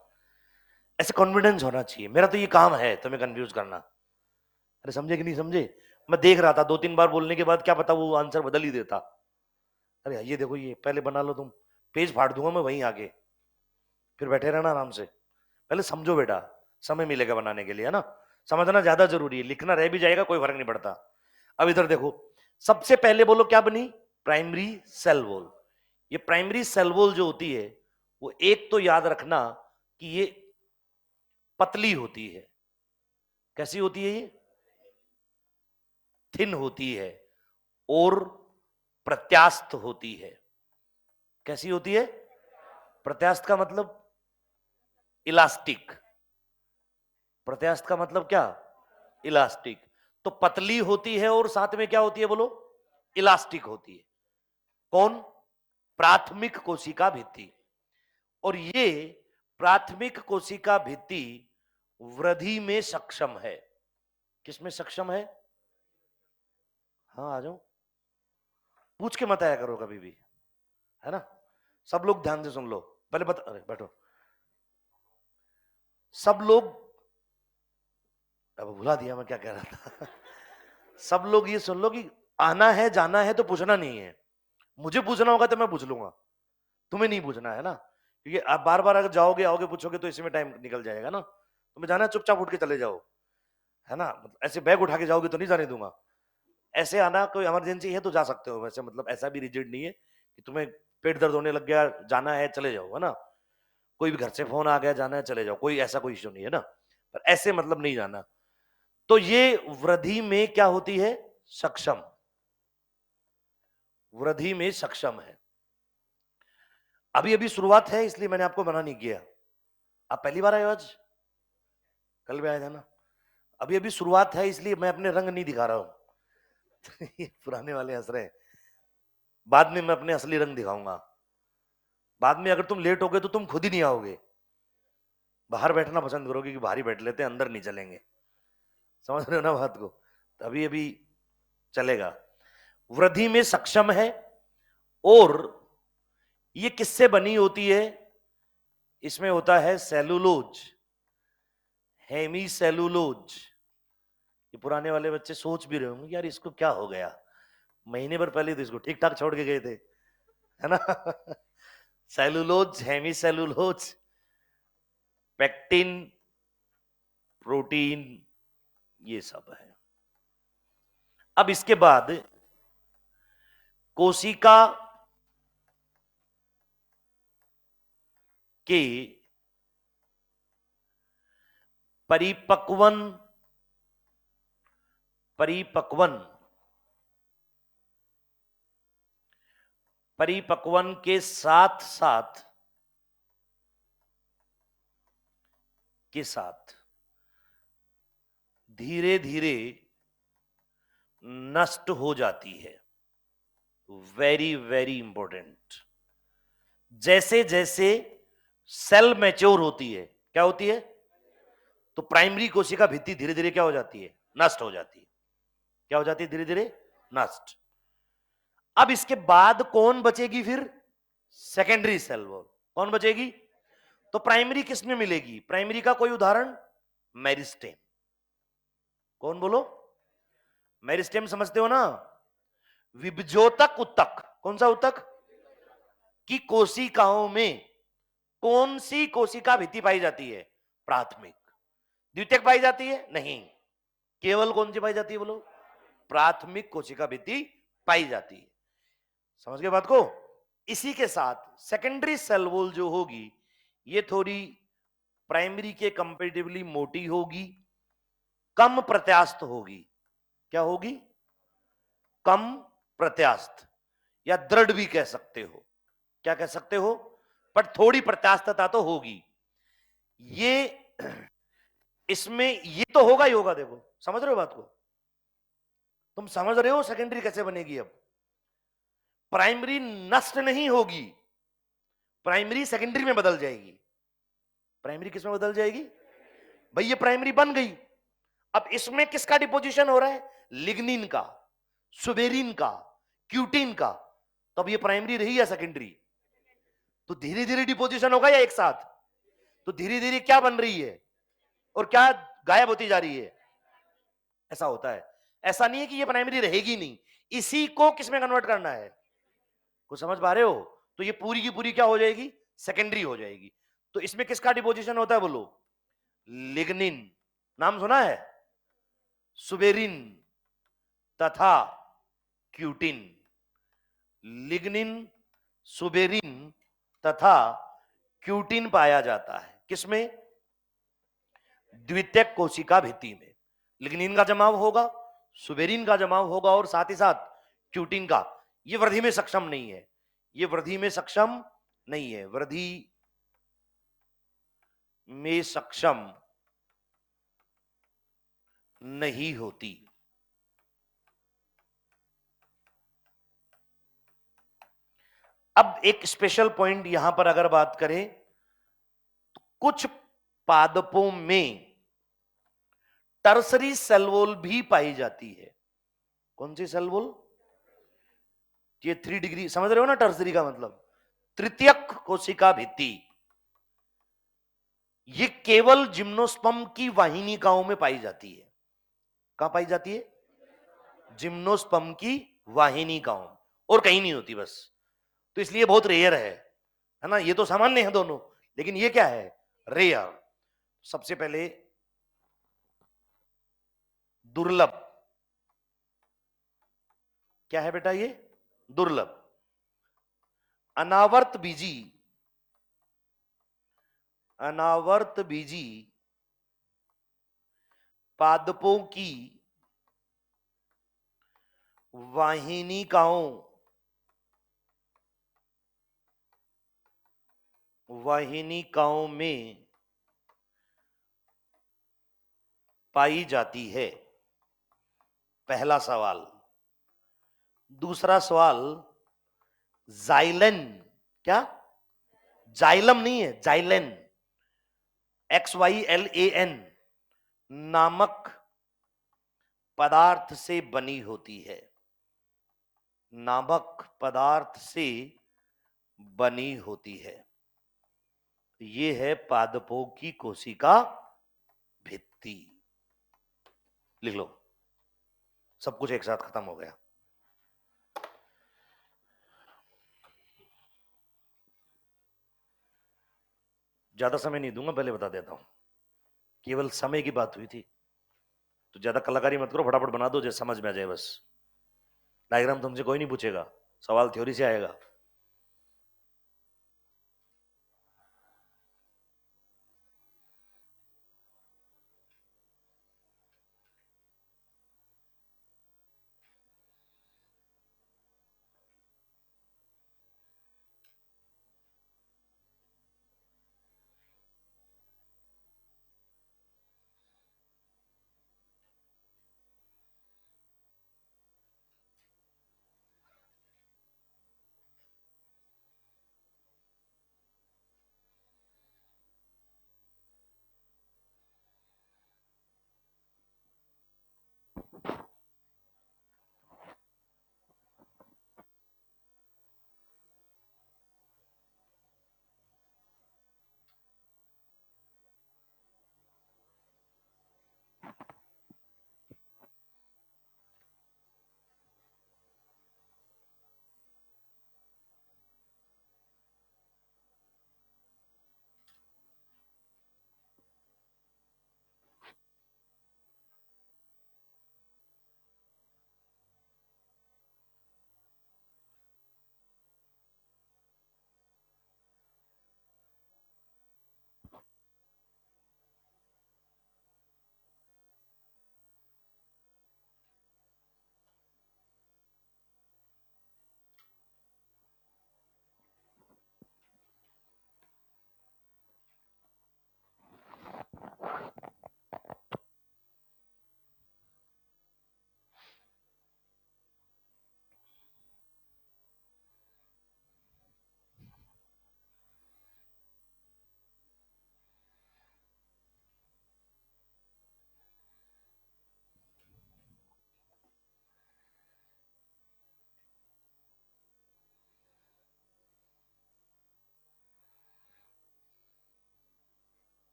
ऐसे कॉन्फिडेंस होना चाहिए। मेरा तो ये काम है तुम्हें कंफ्यूज करना। अरे समझे कि नहीं समझे? मैं देख रहा था 2-3 बार बोलने के बाद क्या पता वो आंसर बदल ही देता। अरे ये देखो, ये पहले बना लो तुम, पेज फाड़ दूंगा मैं वहीं आगे, फिर बैठे रहना आराम से। पहले समझो बेटा, समय मिलेगा बनाने के लिए, है ना? समझना ज्यादा जरूरी है, लिखना रह भी जाएगा कोई फर्क नहीं पड़ता। अब इधर देखो, सबसे पहले बोलो क्या बनी? Primary cell wall. ये प्राइमरी सेल वॉल जो होती है, वो एक तो याद रखना कि ये पतली होती है। कैसी होती है? ये थिन होती है और प्रत्यास्थ होती है। कैसी होती है? प्रत्यास्थ का मतलब इलास्टिक। प्रत्यास्थ का मतलब क्या? इलास्टिक। तो पतली होती है और साथ में क्या होती है बोलो? इलास्टिक होती है। कौन? प्राथमिक कोशिका भित्ति। और ये प्राथमिक कोशिका भित्ति वृद्धि में सक्षम है। किसमें सक्षम है? हाँ आ जाओ, पूछ के मत आया करो कभी भी, है ना? सब लोग ध्यान से सुन लो, पहले बता। अरे बैठो, सब लोग, अब भुला दिया मैं क्या कह रहा था। सब लोग ये सुन लो कि आना है जाना है तो पूछना नहीं है। मुझे पूछना होगा तो मैं पूछ लूंगा, तुम्हें नहीं पूछना है ना, क्योंकि आप बार बार अगर जाओगे आओगे पूछोगे तो इसी में टाइम निकल जाएगा ना। तुम्हें जाना है चुपचाप उठ के चले जाओ, है ना? मतलब ऐसे बैग उठा के जाओगे तो नहीं जाने दूंगा। ऐसे आना, कोई इमरजेंसी है तो जा सकते हो, वैसे मतलब ऐसा भी रिजिड नहीं है कि तुम्हें पेट दर्द होने लग गया जाना है चले जाओ, है ना? कोई भी घर से फोन आ गया जाना है चले जाओ, कोई ऐसा कोई इश्यू नहीं है ना। पर ऐसे मतलब नहीं जाना। तो ये वृद्धि में क्या होती है? सक्षम। वृद्धि में सक्षम है। अभी अभी शुरुआत है इसलिए मैंने आपको मना नहीं किया। आप पहली बार आए हो आज? कल भी आए थे ना? अभी अभी शुरुआत है इसलिए मैं अपने रंग नहीं दिखा रहा हूं। ये पुराने वाले हंस रहे हैं, बाद में मैं अपने असली रंग दिखाऊंगा। बाद में अगर तुम लेट हो गए तो तुम खुद ही नहीं आओगे, बाहर बैठना पसंद करोगे कि बाहर ही बैठ लेते हैं अंदर नहीं चलेंगे। समझ रहे हो ना बात को? तो अभी अभी चलेगा। वृद्धि में सक्षम है और ये किससे बनी होती है? इसमें होता है सेलुलोज, हेमी सेलुलोज। ये पुराने वाले बच्चे सोच भी रहे होंगे यार इसको क्या हो गया, महीने भर पहले तो इसको ठीक ठाक छोड़ के गए थे, है ना? Cellulose, hemicellulose, pectin, protein, ये सब है। अब इसके बाद कोशिका के परिपक्वन परिपक्वन परिपक्वन के साथ साथ धीरे धीरे नष्ट हो जाती है। Very very important. जैसे जैसे सेल मैच्योर होती है, क्या होती है? तो प्राइमरी कोशिका भित्ति धीरे धीरे क्या हो जाती है? नष्ट हो जाती है। क्या हो जाती है? धीरे धीरे नष्ट। अब इसके बाद कौन बचेगी फिर? Secondary cell wall. कौन बचेगी? तो प्राइमरी किस में मिलेगी? प्राइमरी का कोई उदाहरण? मेरिस्टेम। कौन बोलो? मेरिस्टेम समझते हो ना? विभजोतक उत्तक। कौन सा उत्तक? की कोशिकाओं में कौन सी कोशिका भित्ति पाई जाती है? प्राथमिक। द्वितीयक पाई जाती है? नहीं। केवल कौन सी पाई जाती है बोलो? प्राथमिक कोशिका भित्ति पाई जाती है। समझ गए बात को? इसी के साथ सेकेंडरी सेल वॉल जो होगी ये थोड़ी प्राइमरी के कंपेरेटिवली मोटी होगी, कम प्रत्यास्थ होगी। क्या होगी? कम प्रत्यास्थ, या दृढ़ भी कह सकते हो। क्या कह सकते हो? पर थोड़ी प्रत्यास्थता तो होगी। ये इसमें ये तो होगा ही होगा। देखो समझ रहे हो बात को? तुम समझ रहे हो सेकेंडरी कैसे बनेगी? अब प्राइमरी नष्ट नहीं होगी, प्राइमरी सेकेंडरी में बदल जाएगी। प्राइमरी किस में बदल जाएगी? भाई ये प्राइमरी बन गई। अब इसमें किसका डिपोजिशन हो रहा है? लिग्निन का, सुबेरिन का, क्यूटिन का। तो अब ये प्राइमरी रही या सेकेंडरी? तो धीरे धीरे डिपोजिशन होगा या एक साथ? तो धीरे धीरे क्या बन रही है और क्या गायब होती जा रही है? ऐसा होता है। ऐसा नहीं है कि ये प्राइमरी रहेगी नहीं, इसी को किसमें कन्वर्ट करना है? कुछ समझ पा रहे हो? तो ये पूरी की पूरी क्या हो जाएगी? सेकेंडरी हो जाएगी। तो इसमें किसका डिपोजिशन होता है बोलो? लिग्निन, नाम सुना है? सुबेरिन तथा क्यूटिन। लिग्निन, सुबेरिन तथा क्यूटिन पाया जाता है किसमें? द्वितीयक कोशिका भित्ति में। लिग्निन का जमाव होगा, सुबेरिन का जमाव होगा और साथ ही साथ क्यूटिन का। ये वृद्धि में सक्षम नहीं है, ये वृद्धि में सक्षम नहीं है, वृद्धि में सक्षम नहीं होती। अब एक स्पेशल पॉइंट यहां पर अगर बात करें, तो कुछ पादपों में टर्सरी सेल वॉल भी पाई जाती है। कौन सी सेल वॉल? ये 3 डिग्री समझ रहे हो ना? टर्सरी का मतलब तृतीयक कोशिका भित्ति। ये केवल जिम्नोस्पर्म की वाहिनिकाओं में पाई जाती है। कहां पाई जाती है? जिम्नोस्पर्म की वाहिनिकाओं, और कहीं नहीं होती बस। तो इसलिए बहुत रेयर है ना? ये तो सामान्य है दोनों, लेकिन ये क्या है? रेयर। सबसे पहले दुर्लभ। क्या है बेटा ये? दुर्लभ। अनावर्त बीजी, अनावर्त बीजी पादपों की वाहिनिकाओं, वाहिनिकाओं में पाई जाती है। पहला सवाल। दूसरा सवाल, जाइलेन। क्या? जाइलम नहीं है, जाइलेन, XYLAN नामक पदार्थ से बनी होती है। नामक पदार्थ से बनी होती है। ये है पादपों की कोशिका भित्ति। लिख लो, सब कुछ एक साथ खत्म हो गया। ज्यादा समय नहीं दूंगा, पहले बता देता हूं, केवल समय की बात हुई थी, तो ज्यादा कलाकारी मत करो, फटाफट बना दो, जैसे समझ में आ जाए बस। डायग्राम तुमसे कोई नहीं पूछेगा, सवाल थ्योरी से आएगा।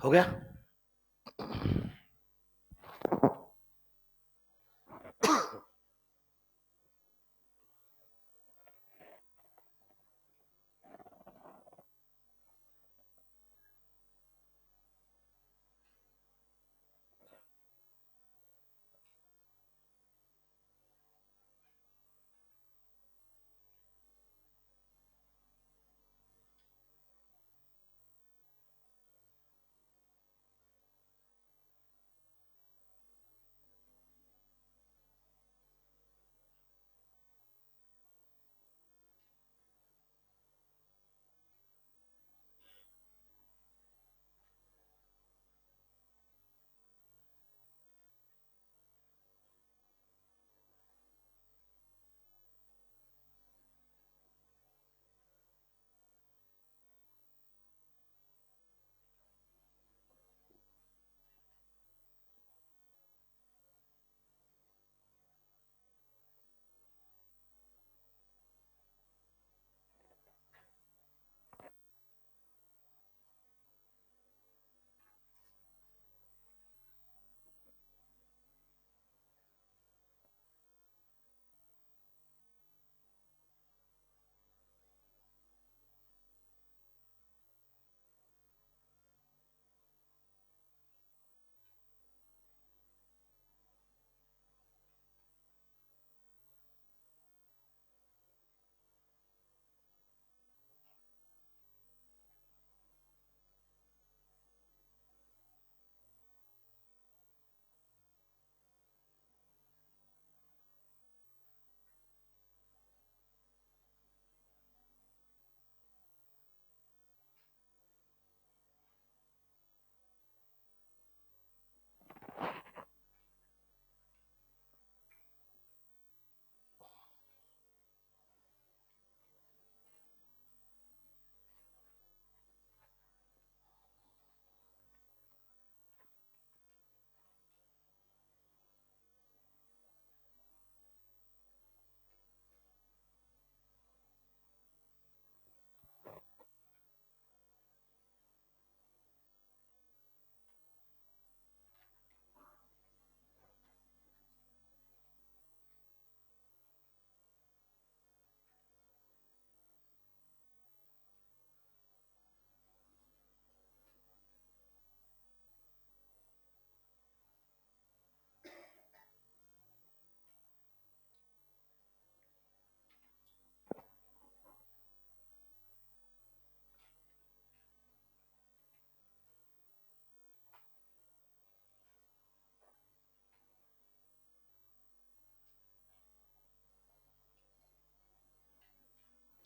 हो गया?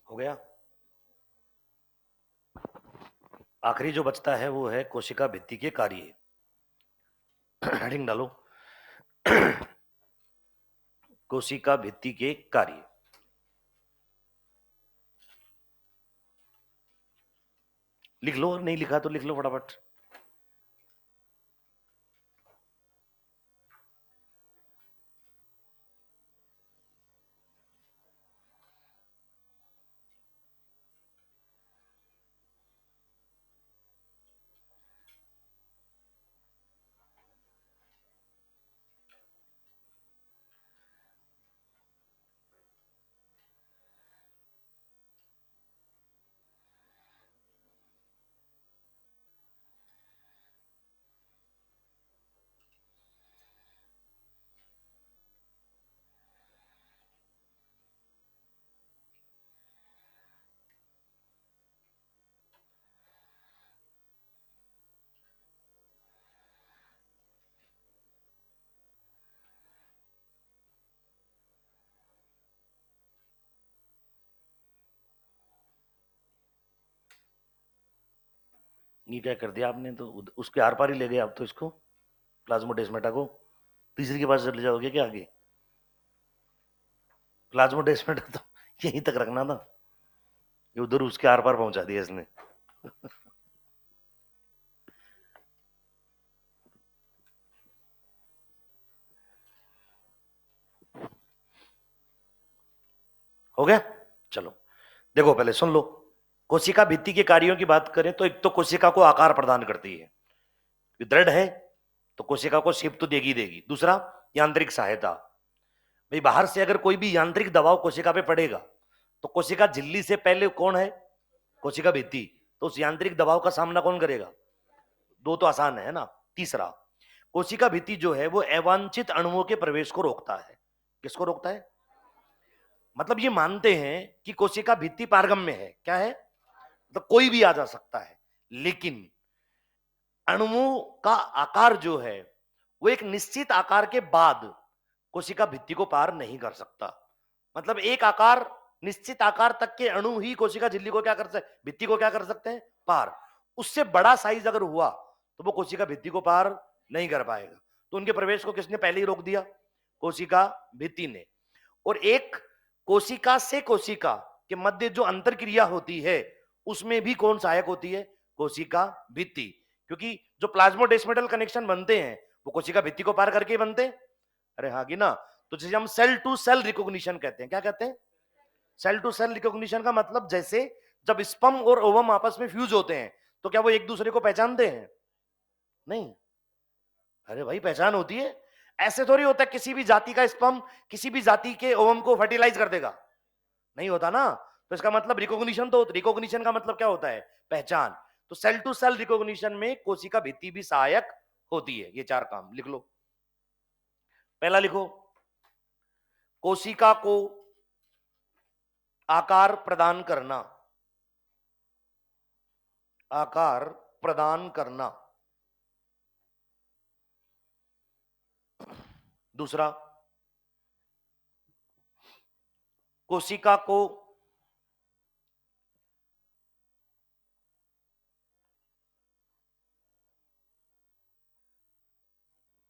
हो गया? आखिरी जो बचता है वो है कोशिका भित्ति के कार्य। हेडिंग डालो। कोशिका भित्ति के कार्य। लिख लो, नहीं लिखा तो लिख लो फटाफट। ये क्या कर दिया आपने? तो उसके आर पार ही ले गए आप तो इसको, प्लाज्मोडेस्माटा को। तीसरी के पास चले जाओगे क्या आगे? प्लाज्मोडेस्माटा तो यहीं तक रखना था, ये उधर उसके आर पार पहुंचा दिया इसने। हो गया? चलो देखो, पहले सुन लो। कोशिका भित्ति के कार्यों की बात करें तो एक तो कोशिका को आकार प्रदान करती है, दृढ़ है तो कोशिका को शेप तो देगी देगी। दूसरा, यांत्रिक सहायता। भाई बाहर से अगर कोई भी यांत्रिक दबाव कोशिका पे पड़ेगा तो कोशिका झिल्ली से पहले कौन है? कोशिका भित्ति। तो उस यांत्रिक दबाव का सामना कौन करेगा? दो तो आसान है ना। तीसरा, कोशिका भित्ति जो है वो अवांछित अणुओं के प्रवेश को रोकता है। किसको रोकता है? मतलब ये मानते हैं कि कोशिका भित्ति पारगम्य है। क्या है? तो कोई भी आ जा सकता है, लेकिन अणुओं का आकार जो है वो एक निश्चित आकार के बाद कोशिका भित्ति को पार नहीं कर सकता। मतलब एक आकार, निश्चित आकार तक के अणु ही कोशिका झिल्ली को क्या कर सकते, भित्ति को क्या कर सकते हैं? पार। उससे बड़ा साइज अगर हुआ तो वो कोशिका भित्ति को पार नहीं कर पाएगा। तो उनके प्रवेश को किसने पहले ही रोक दिया? कोशिका भित्ति ने। और एक कोशिका से कोशिका के मध्य जो अंतर क्रिया होती है उसमें भी कौन सहायक होती है? कोशिका भित्ति। क्योंकि जो प्लाज्मोडेस्मेटल कनेक्शन बनते हैं वो कोशिका भित्ति को पार करके ही बनते हैं। अरे हाँ कि ना। तो जैसे हम सेल टू सेल रिकॉग्निशन कहते हैं। क्या कहते हैं? सेल टू सेल रिकॉग्निशन का मतलब जैसे जब स्पर्म और ओवम आपस में फ्यूज होते हैं तो क्या वो एक दूसरे को पहचानते हैं? नहीं। अरे भाई पहचान होती है। ऐसे थोड़ी होता है किसी भी जाति का स्पर्म किसी भी जाति के ओवम को फर्टिलाइज कर देगा, नहीं होता ना। तो इसका मतलब रिकॉग्निशन, तो रिकॉग्निशन का मतलब क्या होता है? पहचान। तो सेल टू सेल रिकॉग्निशन में कोशिका भित्ति भी सहायक होती है। ये चार काम लिख लो। पहला लिखो, कोशिका को आकार प्रदान करना। आकार प्रदान करना। दूसरा, कोशिका को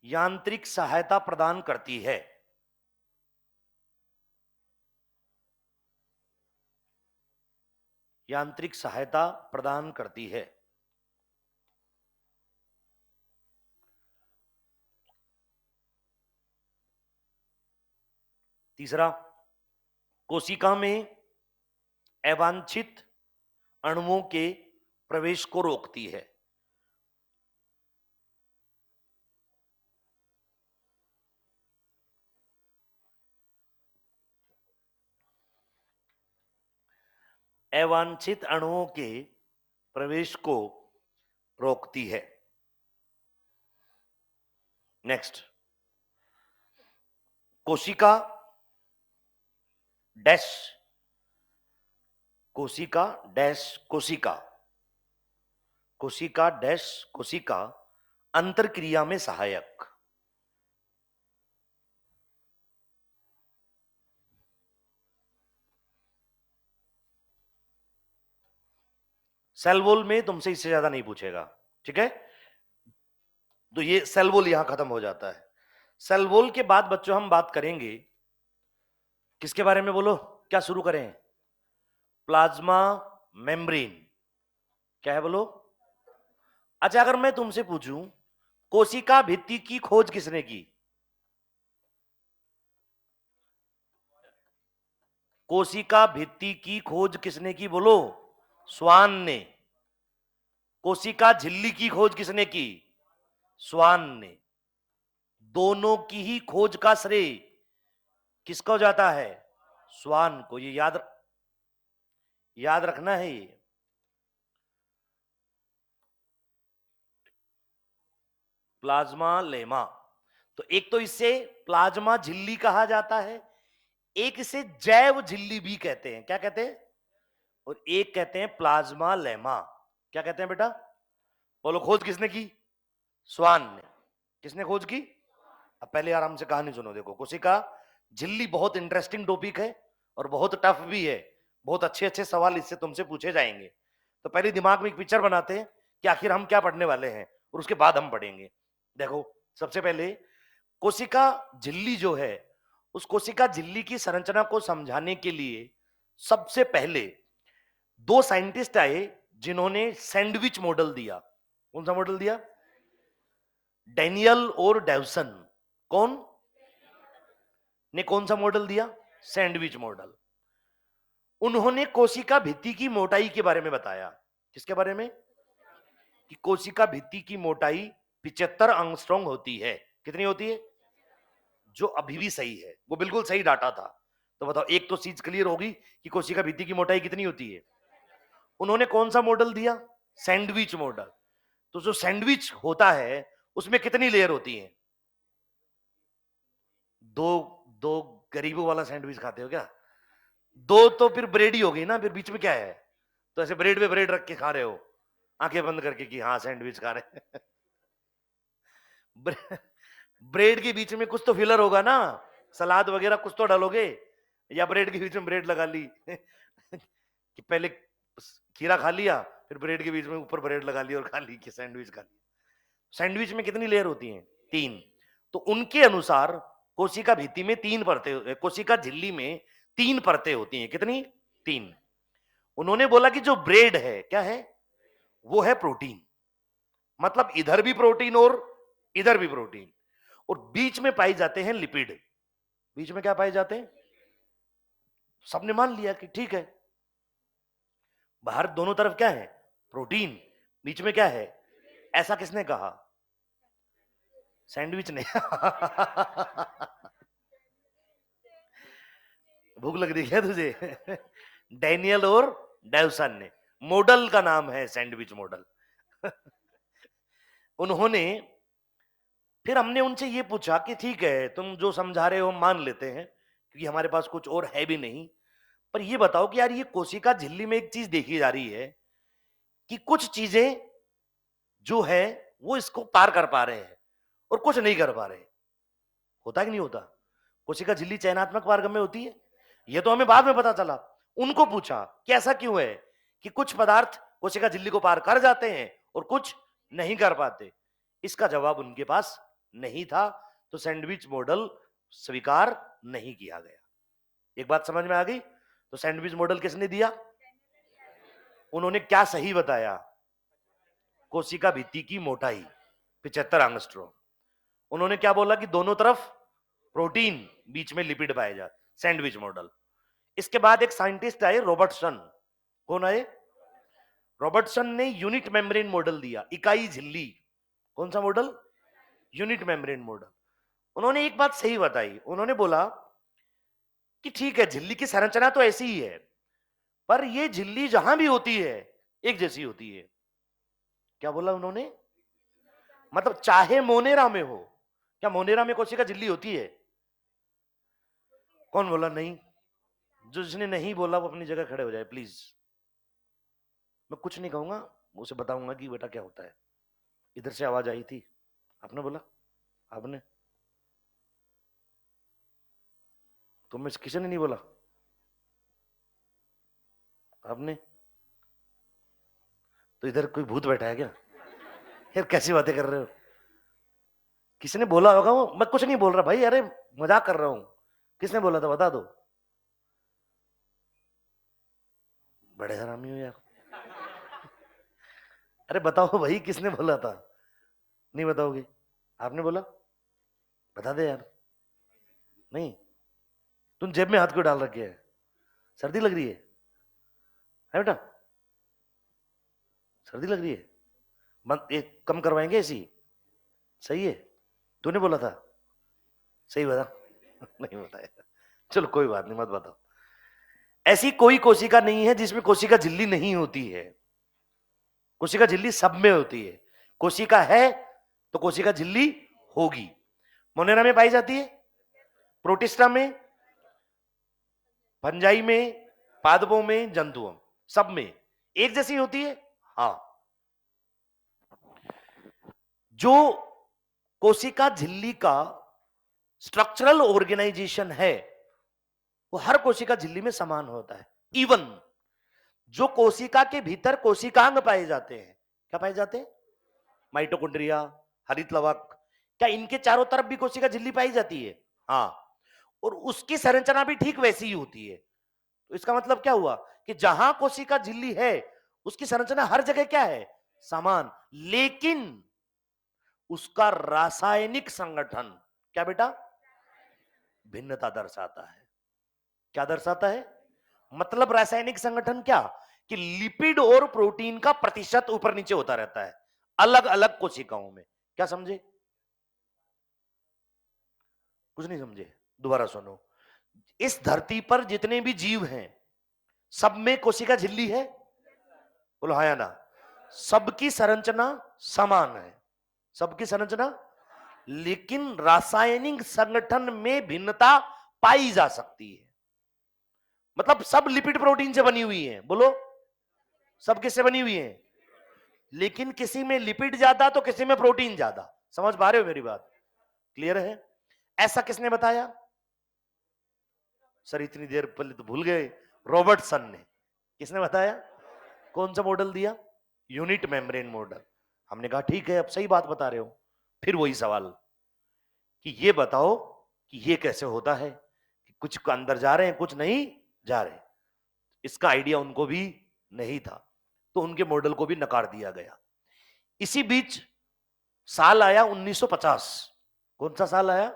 यांत्रिक सहायता प्रदान करती है। यांत्रिक सहायता प्रदान करती है। तीसरा, कोशिका में अवांछित अणुओं के प्रवेश को रोकती है। अवांछित अणुओं के प्रवेश को रोकती है। नेक्स्ट, कोशिका डैश कोशिका डैश कोशिका कोशिका डैश कोशिका अंतरक्रिया में सहायक। सेल वॉल में तुमसे इससे ज्यादा नहीं पूछेगा, ठीक है। तो ये सेल वॉल यहां खत्म हो जाता है। सेल वॉल के बाद बच्चों हम बात करेंगे किसके बारे में? बोलो क्या शुरू करें? Plasma membrane. क्या है बोलो? अच्छा, अगर मैं तुमसे पूछूं कोशिका भित्ति की खोज किसने की? कोशिका भित्ति की खोज किसने की? बोलो। स्वान ने। कोशिका झिल्ली की खोज किसने की? स्वान ने। दोनों की ही खोज का श्रेय किसको जाता है? स्वान को। ये याद रखना है। ये प्लाज्मा लेमा। तो एक तो इसे प्लाज्मा झिल्ली कहा जाता है, एक इसे जैव झिल्ली भी कहते हैं। क्या कहते हैं? और एक कहते हैं प्लाज्मा लेमा। क्या कहते हैं बेटा? बोलो, खोज किसने की? स्वान ने। किसने खोज की? अब पहले आराम से कहानी सुनो। देखो, कोशिका झिल्ली बहुत इंटरेस्टिंग टॉपिक है और बहुत टफ भी है। बहुत अच्छे अच्छे सवाल इससे तुमसे पूछे जाएंगे। तो पहले दिमाग में एक पिक्चर बनाते हैं कि आखिर हम क्या पढ़ने वाले हैं और उसके बाद हम पढ़ेंगे। देखो, सबसे पहले कोशिका झिल्ली जो है, उस कोशिका झिल्ली की संरचना को समझाने के लिए सबसे पहले दो साइंटिस्ट आए जिन्होंने सैंडविच मॉडल दिया। कौन सा मॉडल दिया? डैनियल और डेवसन। कौन ने कौन सा मॉडल दिया? Sandwich model. उन्होंने कोशिका भित्ति की मोटाई के बारे में बताया। किसके बारे में? कि कोशिका भित्ति की मोटाई 75 एंगस्ट्रॉम होती है। कितनी होती है? जो अभी भी सही है, वो बिल्कुल सही डाटा था। तो बताओ, एक तो चीज क्लियर होगी कि कोशिका भित्ति की मोटाई कितनी होती है। उन्होंने कौन सा मॉडल दिया? Sandwich model. तो जो सैंडविच होता है उसमें कितनी लेयर होती है? दो। दो गरीबों वाला सैंडविच खाते हो क्या? दो तो फिर ब्रेड ही हो गई ना, फिर बीच में क्या है? तो ऐसे ब्रेड पे ब्रेड रख के खा रहे हो, आंखें बंद करके कि हाँ सैंडविच खा रहे हैं। ब्रेड के बीच में कुछ तो फिलर होगा ना, सलाद वगैरह कुछ तो डालोगे, या ब्रेड के बीच में ब्रेड लगा ली कि पहले खीरा खा लिया, फिर ब्रेड के बीच में ऊपर ब्रेड लगा ली और खा ली कि सैंडविच खा ली। सैंडविच में कितनी लेयर होती हैं? 3। तो उनके अनुसार कोशिका भित्ति में 3 परतें, कोशिका झिल्ली में 3 परतें होती हैं। कितनी? 3। उन्होंने बोला कि जो ब्रेड है, क्या है वो? है प्रोटीन। मतलब इधर भी प्रोटीन और इधर भी प्रोटीन, और बीच में पाई जाते हैं लिपिड। बीच में क्या पाए जाते हैं? सबने मान लिया कि ठीक है, बाहर दोनों तरफ क्या है? प्रोटीन, बीच में क्या है? ऐसा किसने कहा? सैंडविच ने। भूख लग रही है तुझे? डैनियल और डेवसन ने। मॉडल का नाम है सैंडविच मॉडल। उन्होंने, फिर हमने उनसे ये पूछा कि ठीक है, तुम जो समझा रहे हो मान लेते हैं, क्योंकि हमारे पास कुछ और है भी नहीं, पर ये बताओ कि यार ये कोशिका झिल्ली में एक चीज देखी जा रही है कि कुछ चीजें जो है वो इसको पार कर पा रहे हैं और कुछ नहीं कर पा रहे। होता है कि नहीं होता? कोशिका झिल्ली चयनात्मक पारगम्य होती है, ये तो हमें बाद में पता चला। उनको पूछा कि ऐसा क्यों है कि कुछ पदार्थ कोशिका झिल्ली को पार कर जाते हैं और कुछ नहीं कर पाते। इसका जवाब उनके पास नहीं था, तो सैंडविच मॉडल स्वीकार नहीं किया गया। एक बात समझ में आ गई? तो सैंडविच मॉडल किसने दिया? उन्होंने क्या सही बताया? कोशिका भित्ति की मोटाई 75 एंगस्ट्रॉम। उन्होंने क्या बोला कि दोनों तरफ प्रोटीन, बीच में लिपिड पाए जाते, सैंडविच मॉडल। इसके बाद एक साइंटिस्ट आए, रॉबर्टसन। कौन आए? रॉबर्टसन ने यूनिट मेम्ब्रेन मॉडल दिया, इकाई झिल्ली। कौन सा मॉडल? Unit membrane model. उन्होंने एक बात सही बताई, उन्होंने बोला कि ठीक है, झिल्ली की संरचना तो ऐसी ही है, पर ये झिल्ली जहां भी होती है एक जैसी होती है। क्या बोला उन्होंने? मतलब चाहे मोनेरा में हो, क्या मोनेरा में कोशिका झिल्ली होती है? कौन बोला नहीं? जो जिसने नहीं बोला वो अपनी जगह खड़े हो जाए प्लीज। मैं कुछ नहीं कहूंगा, उसे बताऊंगा कि बेटा क्या होता है। इधर से आवाज आई थी, आपने बोला? आपने? तुम में से किसी ने नहीं बोला? आपने? तो इधर कोई भूत बैठा है क्या? यार कैसी बातें कर रहे हो? किसी ने बोला होगा, वो मैं कुछ नहीं बोल रहा भाई, अरे मजाक कर रहा हूं। किसने बोला था बता दो। बड़े हरामी हो यार। अरे बताओ भाई, किसने बोला था? नहीं बताओगे? आपने बोला? बता दे यार। नहीं? तुम जेब में हाथ क्यों डाल रखे है? सर्दी लग रही है बेटा? सर्दी लग रही है? एक कम करवाएंगे ऐसी? सही है? तूने बोला था? सही बता। नहीं बताया, चलो कोई बात नहीं, मत बताओ। ऐसी कोई कोशिका नहीं है जिसमें कोशिका झिल्ली नहीं होती है। कोशिका झिल्ली सब में होती है। कोशिका है तो कोशिका झिल्ली होगी। मोनेरा में पाई जाती है, प्रोटिस्टा में, फंजाई में, पादपों में, जंतुओं, सब में एक जैसी होती है। हाँ, जो कोशिका झिल्ली का स्ट्रक्चरल ऑर्गेनाइजेशन है वो हर कोशिका झिल्ली में समान होता है। इवन जो कोशिका के भीतर कोशिकांग पाए जाते हैं, क्या पाए जाते हैं? माइटोकॉन्ड्रिया, हरित लवक, क्या इनके चारों तरफ भी कोशिका झिल्ली पाई जाती है? हाँ, और उसकी संरचना भी ठीक वैसी ही होती है। तो इसका मतलब क्या हुआ कि जहां कोशिका झिल्ली है उसकी संरचना हर जगह क्या है? समान, लेकिन उसका रासायनिक संगठन क्या बेटा? भिन्नता दर्शाता है। क्या दर्शाता है? मतलब रासायनिक संगठन क्या? कि लिपिड और प्रोटीन का प्रतिशत ऊपर नीचे होता रहता है अलग अलग कोशिकाओं में। क्या समझे? कुछ नहीं समझे, दोबारा सुनो। इस धरती पर जितने भी जीव हैं, सब में कोशिका झिल्ली है? बोलो हाँ या ना? सबकी संरचना समान है, सबकी संरचना, लेकिन रासायनिक संगठन में भिन्नता पाई जा सकती है। मतलब सब लिपिड प्रोटीन से बनी हुई है, बोलो सब किससे बनी हुई है, लेकिन किसी में लिपिड ज्यादा तो किसी में प्रोटीन ज्यादा। समझ पा रहे हो मेरी बात? क्लियर है? ऐसा किसने बताया? सर इतनी देर पहले तो भूल गए, रॉबर्टसन ने। किसने बताया? कौन सा मॉडल दिया? Unit membrane model. हमने कहा ठीक है, अब सही बात बता रहे हो। फिर वही सवाल कि ये बताओ कि ये कैसे होता है कि कुछ अंदर जा रहे हैं कुछ नहीं जा रहे। इसका आइडिया उनको भी नहीं था, तो उनके मॉडल को भी नकार दिया गया। इसी बीच साल आया 1950। कौन सा साल आया?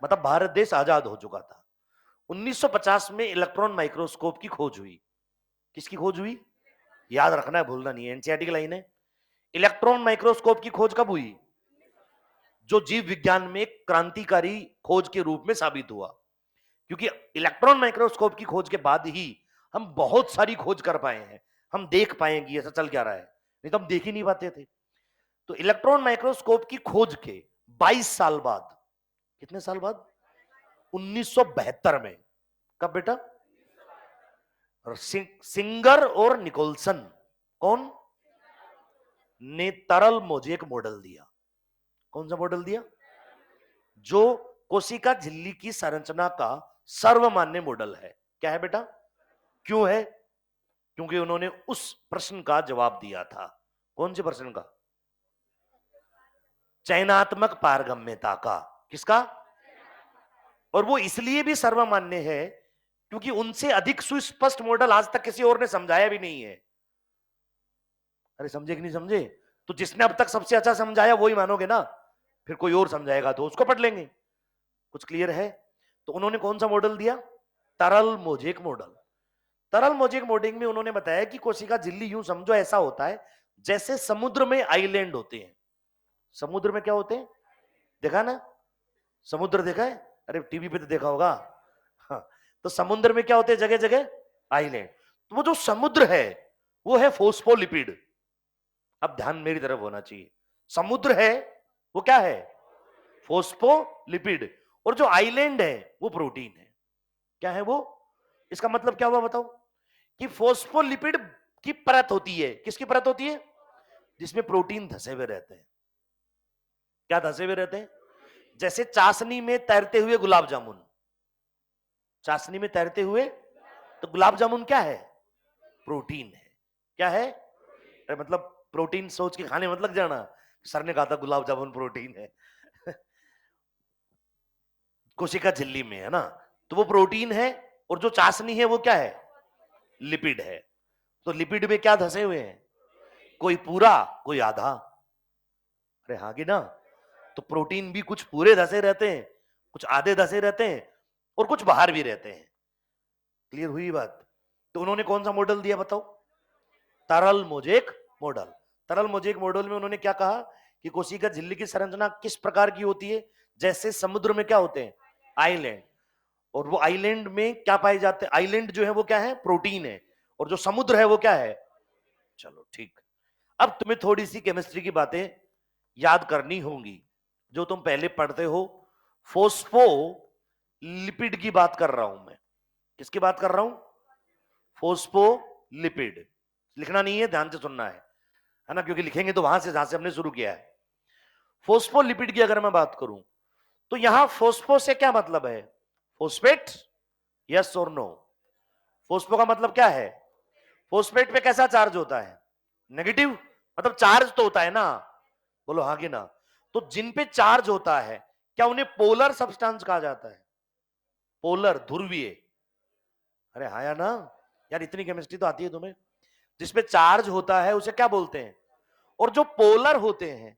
मतलब भारत देश आजाद हो चुका था। 1950 में इलेक्ट्रॉन माइक्रोस्कोप की खोज हुई। किसकी खोज हुई? याद रखना है, भूलना नहीं है, एनसीईआरटी की लाइन है। इलेक्ट्रॉन माइक्रोस्कोप की खोज कब हुई? जो जीव विज्ञान में एक क्रांतिकारी खोज के रूप में साबित हुआ, क्योंकि इलेक्ट्रॉन माइक्रोस्कोप की खोज के बाद ही हम बहुत सारी खोज कर पाए हैं, हम देख पाएंगे ऐसा चल क्या रहा है, नहीं तो हम देख ही नहीं पाते थे। तो इलेक्ट्रॉन माइक्रोस्कोप की खोज के 22 साल बाद, कितने साल बाद? 1972 में। कब बेटा? सिंगर और निकोलसन, कौन ने तरल मोजेक मॉडल दिया। कौन सा मॉडल दिया? जो कोशिका झिल्ली की संरचना का सर्वमान्य मॉडल है। क्या है बेटा? क्यों है? क्योंकि उन्होंने उस प्रश्न का जवाब दिया था। कौन से प्रश्न का? चयनात्मक पारगम्यता का। किसका? और वो इसलिए भी सर्वमान्य है क्योंकि उनसे अधिक सुस्पष्ट मॉडल आज तक किसी और ने समझाया भी नहीं है। अरे समझे कि नहीं समझे? तो जिसने अब तक सबसे अच्छा समझाया वही मानोगे ना, फिर कोई और समझाएगा तो उसको पढ़ लेंगे। कुछ क्लियर है? तो उन्होंने कौन सा मॉडल दिया? तरल मोजेक मॉडल। तरल मोजेक मॉडल में उन्होंने बताया कि कोशिका झिल्ली यूं समझो ऐसा होता है जैसे समुद्र में आइलैंड होते हैं। समुद्र में क्या होते हैं? देखा ना? समुद्र देखा है? अरे टीवी पे तो देखा होगा। हाँ, तो समुद्र में क्या होते हैं? जगह जगह आइलैंड। तो वो जो समुद्र है वो है फोस्फोलिपिड। अब ध्यान मेरी तरफ होना चाहिए। समुद्र है वो क्या है? फोस्फोलिपिड। और जो आइलैंड है वो प्रोटीन है। क्या है वो? इसका मतलब क्या हुआ बताओ? कि फोस्फोलिपिड की परत होती है। किसकी परत होती है? जिसमें प्रोटीन धसे हुए रहते हैं। क्या धसे हुए रहते हैं? जैसे चाशनी में तैरते हुए गुलाब जामुन। चाशनी में तैरते हुए, तो गुलाब जामुन क्या है? प्रोटीन है। क्या है? अरे मतलब प्रोटीन सोच के खाने मत लग जाना, सर ने कहा था गुलाब जामुन प्रोटीन है। कोशिका झिल्ली में है ना, तो वो प्रोटीन है। और जो चाशनी है वो क्या है? लिपिड है। तो लिपिड में क्या धसे हुए हैं? कोई पूरा कोई आधा। अरे हाँ कि ना? तो प्रोटीन भी कुछ पूरे धसे रहते हैं, कुछ आधे धसे रहते हैं, और कुछ बाहर भी रहते हैं। क्लियर हुई बात? तो उन्होंने कौन सा मॉडल दिया बताओ? तरल मोजेक मॉडल। तरल मोजेक मॉडल में उन्होंने क्या कहा कि कोशिका झिल्ली की संरचना किस प्रकार की होती है? जैसे समुद्र में क्या होते हैं? आइलैंड। और वो आइलैंड में क्या पाए जाते हैं? आइलैंड जो है वो क्या है? प्रोटीन है। और जो समुद्र है वो क्या है? चलो ठीक। अब तुम्हें थोड़ी सी केमिस्ट्री की बातें याद करनी होंगी जो तुम पहले पढ़ते हो। फोस्फो लिपिड की बात कर रहा हूं मैं। किसकी बात कर रहा हूं? फोस्फोलिपिड। लिखना नहीं है, ध्यान से सुनना है ना? क्योंकि लिखेंगे तो वहां से जहां से हमने शुरू किया है। फोस्फोलिपिड की अगर मैं बात करूं तो यहां फोस्फो से क्या मतलब है? फोस्फेट? यस और नो? फोस्फो का मतलब क्या है? फोस्फेट पे कैसा चार्ज होता है? नेगेटिव। मतलब चार्ज तो होता है ना? बोलो हाँ कि ना? तो जिन पे चार्ज होता है क्या उन्हें पोलर सब्सटेंस कहा जाता है? पोलर, ध्रुवीय। अरे हाँ या ना? यार इतनी केमिस्ट्री तो आती है तुम्हें। जिसपे चार्ज होता है उसे क्या बोलते हैं? और जो पोलर होते हैं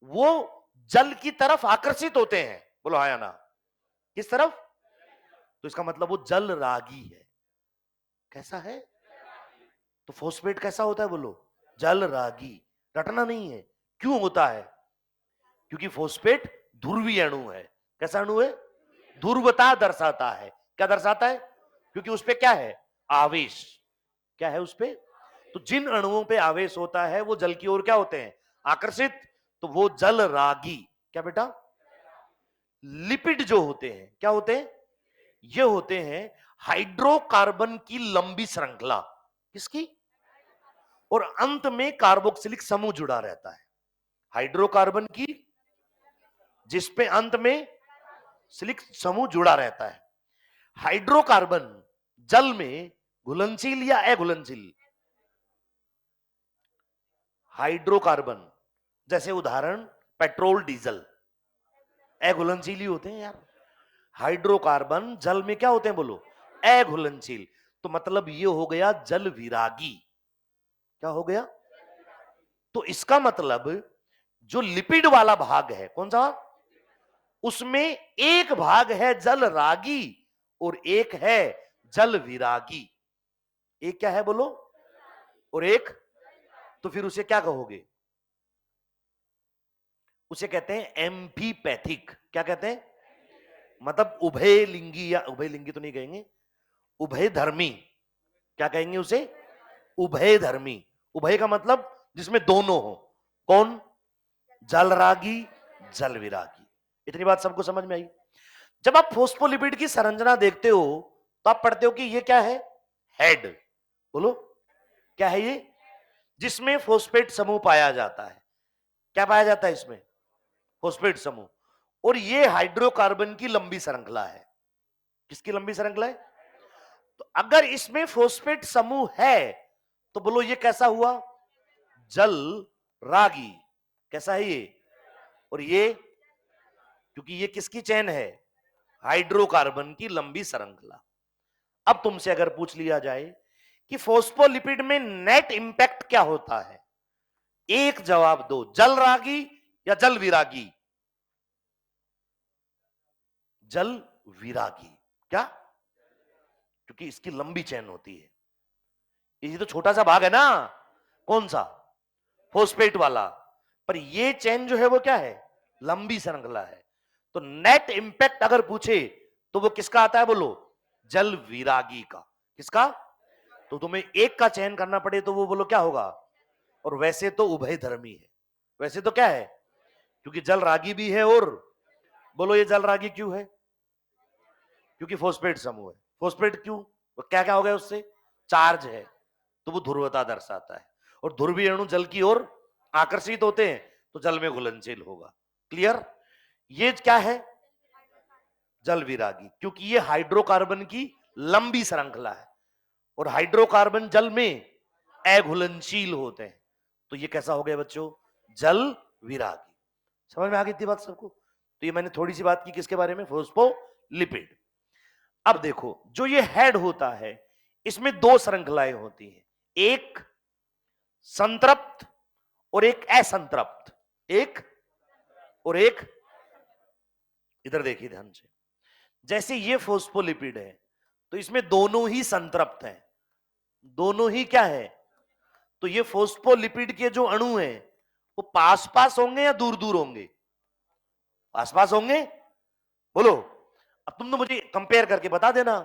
वो जल की तरफ आकर्षित होते हैं। बोलो हाँ या ना? किस तरफ? तो इसका मतलब वो जल रागी है। कैसा है? तो फोस्फेट कैसा होता है? बोलो जल रागी। रटना नहीं है। क्यों होता है? क्योंकि फॉस्फेट ध्रुवीय अणु है। कैसा अणु है? ध्रुवता दर्शाता है। क्या दर्शाता है? क्योंकि उस पे क्या है? आवेश। क्या है उस पे? तो जिन अणुओं पे आवेश होता है वो जल की ओर क्या होते हैं? आकर्षित। तो वो जल रागी। क्या बेटा? लिपिड जो होते हैं क्या होते हैं? ये होते हैं हाइड्रोकार्बन की लंबी श्रृंखला। किसकी? और अंत में कार्बोक्सिलिक समूह जुड़ा रहता है। हाइड्रोकार्बन की जिसपे अंत में सिलिक समूह जुड़ा रहता है। हाइड्रोकार्बन जल में घुलनशील या अघुलनशील? हाइड्रोकार्बन जैसे उदाहरण पेट्रोल डीजल अघुलनशील ही होते हैं यार। हाइड्रोकार्बन जल में क्या होते हैं बोलो? अघुलनशील। तो मतलब ये हो गया जल विरागी। क्या हो गया? तो इसका मतलब जो लिपिड वाला भाग है कौन सा? उसमें एक भाग है जल रागी और एक है जल विरागी। एक क्या है बोलो? और एक? तो फिर उसे क्या कहोगे? उसे कहते हैं एम्फीपैथिक। क्या कहते हैं? मतलब उभय लिंगी, या उभय लिंगी तो नहीं कहेंगे, उभय धर्मी। क्या कहेंगे उसे? उभय धर्मी। उभय का मतलब जिसमें दोनों हो। कौन? जल रागी जल विरागी। इतनी बात सबको समझ में आई? जब आप फोस्फोलिपिड की संरचना देखते हो तो आप पढ़ते हो कि ये क्या है? हेड। बोलो क्या है ये? जिसमें फोस्फेट समूह पाया जाता है। क्या पाया जाता है इसमें? फोस्फेट समूह। और ये हाइड्रोकार्बन की लंबी श्रृंखला है। किसकी लंबी श्रृंखला है? तो अगर इसमें फोस्फेट समूह है तो बोलो ये कैसा हुआ? जल रागी। कैसा है ये? और ये? क्योंकि ये किसकी चेन है? हाइड्रोकार्बन की लंबी श्रृंखला। अब तुमसे अगर पूछ लिया जाए कि फोस्फोलिपिड में नेट इंपैक्ट क्या होता है, एक जवाब दो, जल रागी या जल विरागी? जल विरागी। क्या? क्योंकि इसकी लंबी चेन होती है। ये तो छोटा सा भाग है ना, कौन सा? फोस्फेट वाला। पर ये चेन जो है वो क्या है? लंबी श्रृंखला है। तो नेट इंपैक्ट अगर पूछे तो वो किसका आता है बोलो? जल विरागी का। किसका? तो तुम्हें एक का चयन करना पड़े तो वो बोलो क्या होगा? और वैसे तो उभय धर्मी है। वैसे तो क्या है? क्योंकि जल रागी भी है और बोलो ये जल रागी क्यों है? क्योंकि फोस्फेट समूह है। फोस्फेट क्यों? वो क्या क्या हो गया उससे? चार्ज है, तो वो ध्रुवता दर्शाता है। और ध्रुवीय अणु जल की ओर आकर्षित होते हैं तो जल में घुलनशील होगा। क्लियर? ये क्या है? जल विरागी। क्योंकि ये हाइड्रोकार्बन की लंबी श्रृंखला है और हाइड्रोकार्बन जल में अघुलनशील होते हैं। तो ये कैसा हो गया बच्चों? जल विरागी। समझ में आ गई थी बात सबको? तो ये मैंने थोड़ी सी बात की किसके बारे में? फोस्फोलिपिड। अब देखो जो ये हेड होता है इसमें दो श्रृंखलाएं होती हैं, एक संतृप्त और एक असंतृप्त। एक और एक, इधर देखिए ध्यान से। जैसे ये फोस्फोलिपिड है तो इसमें दोनों ही संतृप्त हैं। दोनों ही क्या है? तो ये फोस्फोलिपिड के जो अणु हैं वो पास पास होंगे या दूर दूर होंगे? पास पास होंगे। बोलो। अब तुम तो मुझे कंपेयर करके बता देना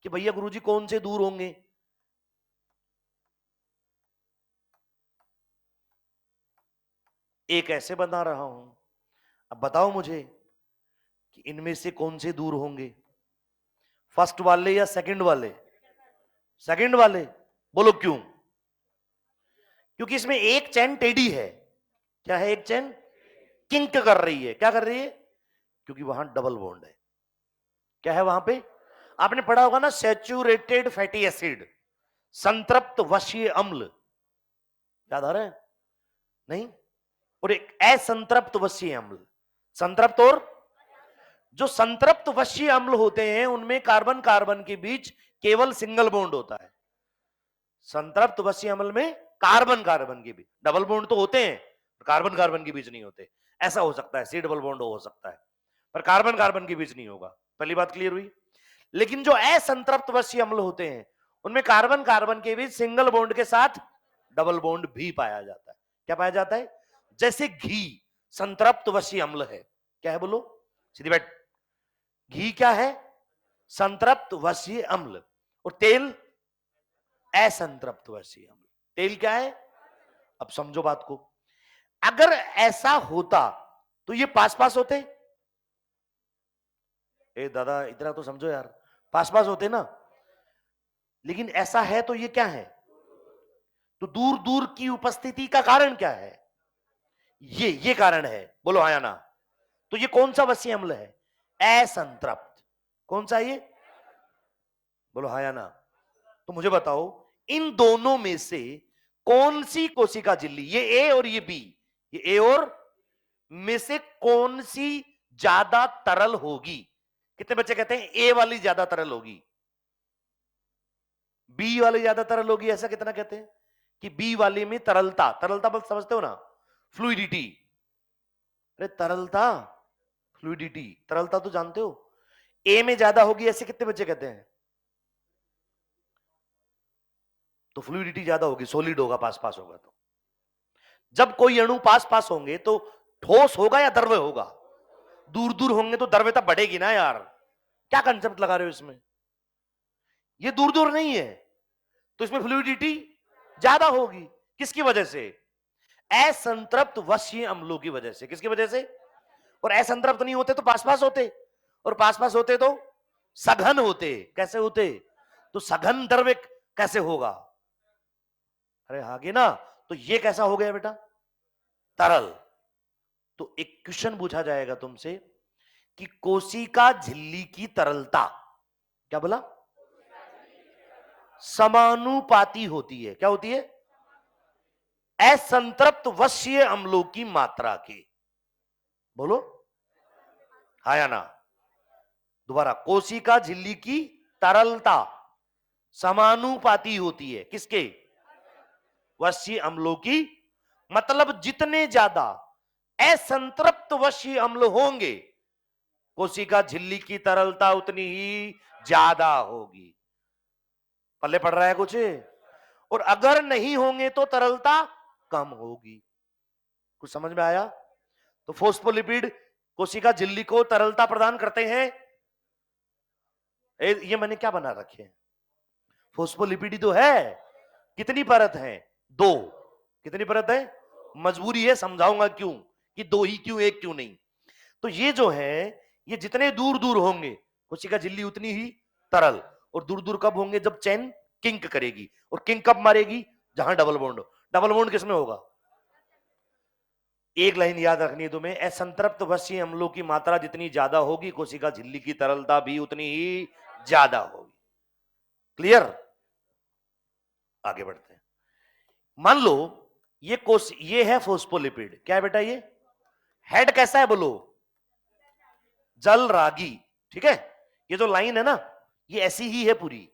कि भैया गुरुजी कौन से दूर होंगे। एक ऐसे बता रहा हूं, अब बताओ मुझे कि इनमें से कौन से दूर होंगे, फर्स्ट वाले या सेकंड वाले? सेकंड वाले। बोलो क्यों? क्योंकि इसमें एक चैन टेढ़ी है। क्या है? एक चैन किंक कर रही है। क्या कर रही है? क्योंकि वहां डबल बॉन्ड है। क्या है वहां पे? आपने पढ़ा होगा ना, सैचुरेटेड फैटी एसिड, संतृप्त वशीय अम्ल। याद आ रहा है? नहीं? और एक असंतृप्त वशीय अम्ल। संतृप्त और जो संतृप्त वशीय अम्ल होते हैं उनमें कार्बन कार्बन के बीच केवल सिंगल बॉन्ड होता है। संतृप्त वशीय अम्ल में कार्बन कार्बन के बीच डबल बॉन्ड तो होते हैं, कार्बन कार्बन के बीच नहीं होते। ऐसा हो सकता है सी डबल बॉन्ड हो सकता है, पर कार्बन कार्बन के बीच नहीं होगा। पहली बात क्लियर हुई? लेकिन जो असंतृप्त वशीय अम्ल होते हैं उनमें कार्बन कार्बन के बीच सिंगल बॉन्ड के साथ डबल बॉन्ड भी पाया जाता है। क्या पाया जाता है? जैसे घी संतृप्त वसीय अम्ल है। क्या है बोलो सीधी बात। घी क्या है? संतृप्त वसीय अम्ल। और तेल असंतृप्त वसीय अम्ल। तेल क्या है? अब समझो बात को। अगर ऐसा होता तो ये पास पास होते। ए दादा इतना तो समझो यार, पास पास होते ना। लेकिन ऐसा है तो ये क्या है? तो दूर दूर की उपस्थिति का कारण क्या है? ये कारण है। बोलो हाँ या ना। तो ये कौन सा वसीय अम्ल है? असंतृप्त। कौन सा ये? बोलो हाँ या ना। तो मुझे बताओ इन दोनों में से कौन सी कोशिका झिल्ली, ये ए और ये बी, ये ए और में से कौन सी ज्यादा तरल होगी? कितने बच्चे कहते हैं ए वाली ज्यादा तरल होगी, बी वाली ज्यादा तरल होगी? ऐसा कितना कहते हैं कि बी वाली में तरलता, तरलता बस समझते हो ना, फ्लूइडिटी। अरे तरलता, फ्लूइडिटी, तरलता तो जानते हो। ए में ज्यादा होगी ऐसे कितने बच्चे कहते हैं? तो फ्लूइडिटी ज्यादा होगी, सॉलिड होगा, पास पास होगा। तो जब कोई अणु पास पास होंगे तो ठोस होगा या द्रव्य होगा? दूर दूर होंगे तो द्रव्यता बढ़ेगी ना यार। क्या कंसेप्ट लगा रहे हो इसमें? ये दूर दूर नहीं है तो इसमें फ्लूइडिटी ज्यादा होगी। किसकी वजह से? असंतृप्त वसीय अम्लों की वजह से। किसकी वजह से? और असंतृप्त नहीं होते तो पास पास होते, और पास पास होते तो सघन होते। कैसे होते? तो सघन द्रव्य कैसे होगा? अरे आगे ना। तो ये कैसा हो गया बेटा? तरल। तो एक क्वेश्चन पूछा जाएगा तुमसे कि कोशिका झिल्ली की तरलता, क्या बोला? समानुपाती होती है। क्या होती है? असंतृप्त वसीय अम्लों की मात्रा के। बोलो हाँ या ना। दोबारा, कोशिका झिल्ली की तरलता समानुपाती होती है किसके? वसीय अम्लों की। मतलब जितने ज्यादा असंतृप्त वसीय अम्ल होंगे कोशिका झिल्ली की तरलता उतनी ही ज्यादा होगी। पल्ले पड़ रहा है कुछ? और अगर नहीं होंगे तो तरलता कम होगी। कुछ समझ में आया? तो फोस्फोलिपिड कोशिका झिल्ली को तरलता प्रदान करते हैं। ये मैंने क्या बना रखे हैं? फोस्फोलिपिड ही तो है। कितनी परत है? दो। कितनी परत है? मजबूरी है, समझाऊंगा क्यों कि दो ही क्यों, एक क्यों नहीं। तो ये जो है, ये जितने दूर दूर होंगे कोशिका झिल्ली उतनी ही तरल। और दूर दूर कब होंगे? जब चैन किंक करेगी। और किंक कब मारेगी? जहां डबल बॉन्ड हो। डबल बॉन्ड किसमें होगा? एक लाइन याद रखनी है तुम्हें, असंतृप्त वसीय अम्लों की मात्रा जितनी ज्यादा होगी कोशिका झिल्ली की तरलता भी उतनी ही ज्यादा होगी। क्लियर? आगे बढ़ते हैं। मान लो ये है फोस्फोलिपिड। क्या है बेटा? ये हेड कैसा है बोलो? जल रागी। ठीक है? ये जो लाइन है ना, ये ऐसी ही है पूरी।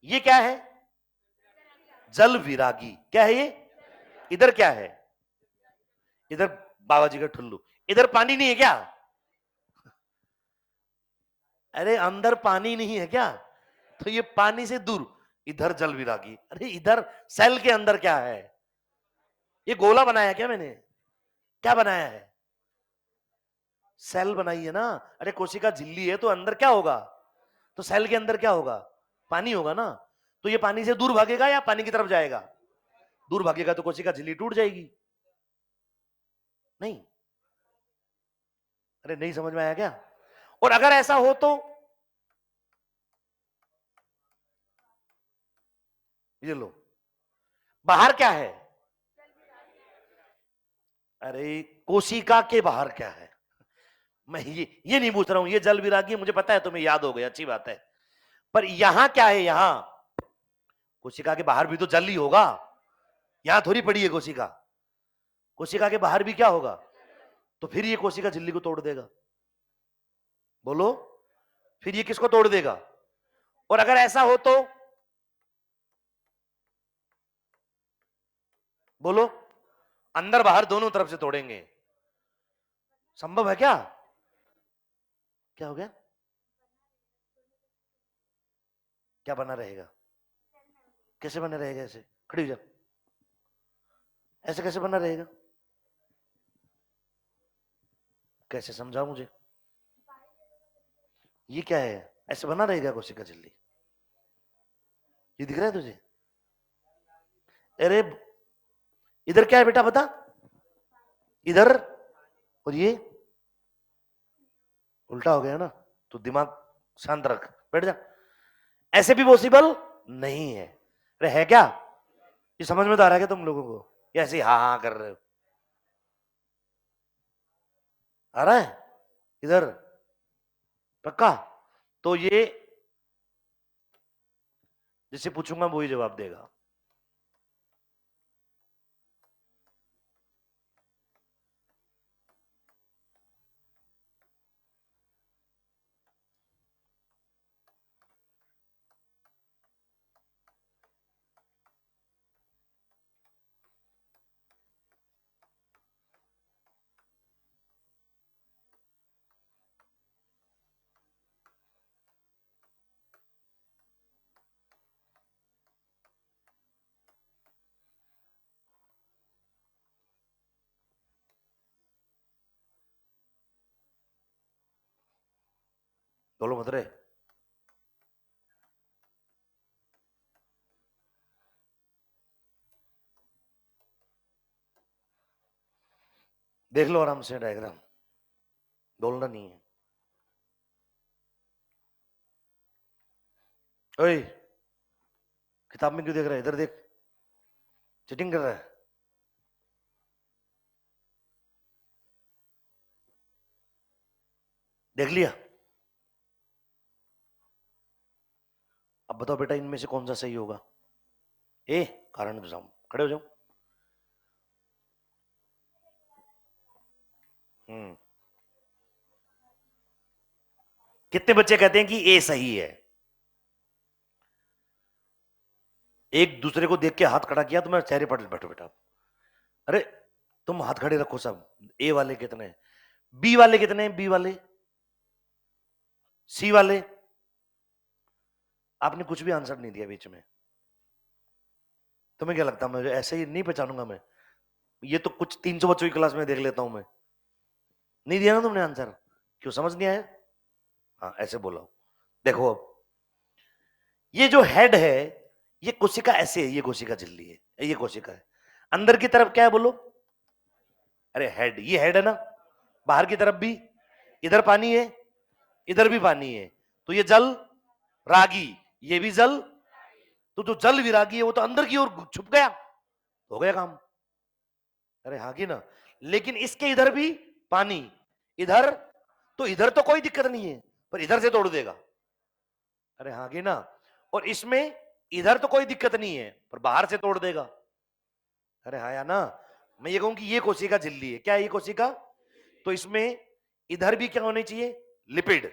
ये क्या है? जल विरागी। क्या है ये? इधर क्या है? इधर बाबा जी का ठुल्लू। इधर पानी नहीं है क्या? अरे अंदर पानी नहीं है क्या? तो ये पानी से दूर। इधर जल विरागी। अरे इधर सेल के अंदर क्या है? ये गोला बनाया क्या मैंने? क्या बनाया है? सेल बनाई है ना। अरे कोशिका झिल्ली है तो अंदर क्या होगा? तो सेल के अंदर क्या होगा? पानी होगा ना। तो ये पानी से दूर भागेगा या पानी की तरफ जाएगा? दूर भागेगा तो कोशिका झिल्ली टूट जाएगी। नहीं? अरे नहीं समझ में आया क्या? और अगर ऐसा हो तो ये लो, बाहर क्या है? अरे कोशिका के बाहर क्या है? मैं ये नहीं पूछ रहा हूं। ये जल विरागी मुझे पता है, तुम्हें याद हो गया, अच्छी बात है। पर यहां क्या है? यहां कोशिका के बाहर भी तो जल ही होगा। यहां थोड़ी पड़ी है कोशिका। कोशिका के बाहर भी क्या होगा? तो फिर ये कोशिका झिल्ली को तोड़ देगा। बोलो, फिर ये किसको तोड़ देगा? और अगर ऐसा हो तो बोलो, अंदर बाहर दोनों तरफ से तोड़ेंगे। संभव है क्या? क्या हो गया? क्या बना रहेगा? कैसे बना रहेगा? ऐसे खड़ी हो जा। ऐसे कैसे बना रहेगा? कैसे समझाओ मुझे? ये क्या है? ऐसे बना रहेगा कोशिका झिल्ली? ये दिख रहा है तुझे? अरे इधर क्या है बेटा बता? इधर, और ये उल्टा हो गया ना। तो दिमाग शांत रख, बैठ जा। ऐसे भी पॉसिबल नहीं है। अरे है क्या? ये समझ में तो आ रहा है क्या तुम लोगों को? ये ऐसे हाँ हाँ कर रहे हो? आ रहा है इधर? पक्का? तो ये जिससे पूछूंगा वो ही जवाब देगा। बोलो मत रे। देख लो आराम से डायग्राम, बोलना नहीं है। ओए, किताब में क्यों देख रहा है? इधर देख। चीटिंग कर रहा है? देख लिया? अब बताओ बेटा इनमें से कौन सा सही होगा? ए, कारण बताओ, खड़े हो जाओ। हम्म। कितने बच्चे कहते हैं कि ए सही है? एक दूसरे को देख के हाथ खड़ा किया तो मैं चेहरे पर बैठो बेटा। अरे तुम हाथ खड़े रखो सब। ए वाले कितने हैं? बी वाले कितने हैं? बी वाले, सी वाले? आपने कुछ भी आंसर नहीं दिया बीच में। तुम्हें क्या लगता है मैं ऐसे ही नहीं पहचानूंगा मैं? ये तो कुछ 300 बच्चों की क्लास में देख लेता हूं मैं। नहीं दिया ना तुमने आंसर? क्यों समझ नहीं आया? हाँ ऐसे बोलो। देखो अब, ये जो हेड है, ये कोशिका ऐसे है, ये कोशिका झिल्ली है, ये कोशिका है। अंदर की तरफ क्या है बोलो? अरे हेड, ये हेड है ना। बाहर की तरफ भी, इधर पानी है, इधर भी पानी है। तो ये जल रागी, ये भी जल। तो जो जल विरागी है वो तो अंदर की ओर छुप गया, हो गया काम। अरे हाँ की ना। लेकिन इसके इधर भी पानी, इधर, तो इधर तो कोई दिक्कत नहीं है, पर इधर से तोड़ देगा। अरे हाँ की ना। और इसमें इधर तो कोई दिक्कत नहीं है, पर बाहर से तोड़ देगा। अरे हाँ या ना। मैं ये कहूं कि ये कोशिका झिल्ली है, क्या है ये कोशिका? तो इसमें इधर भी क्या होनी चाहिए? लिपिड।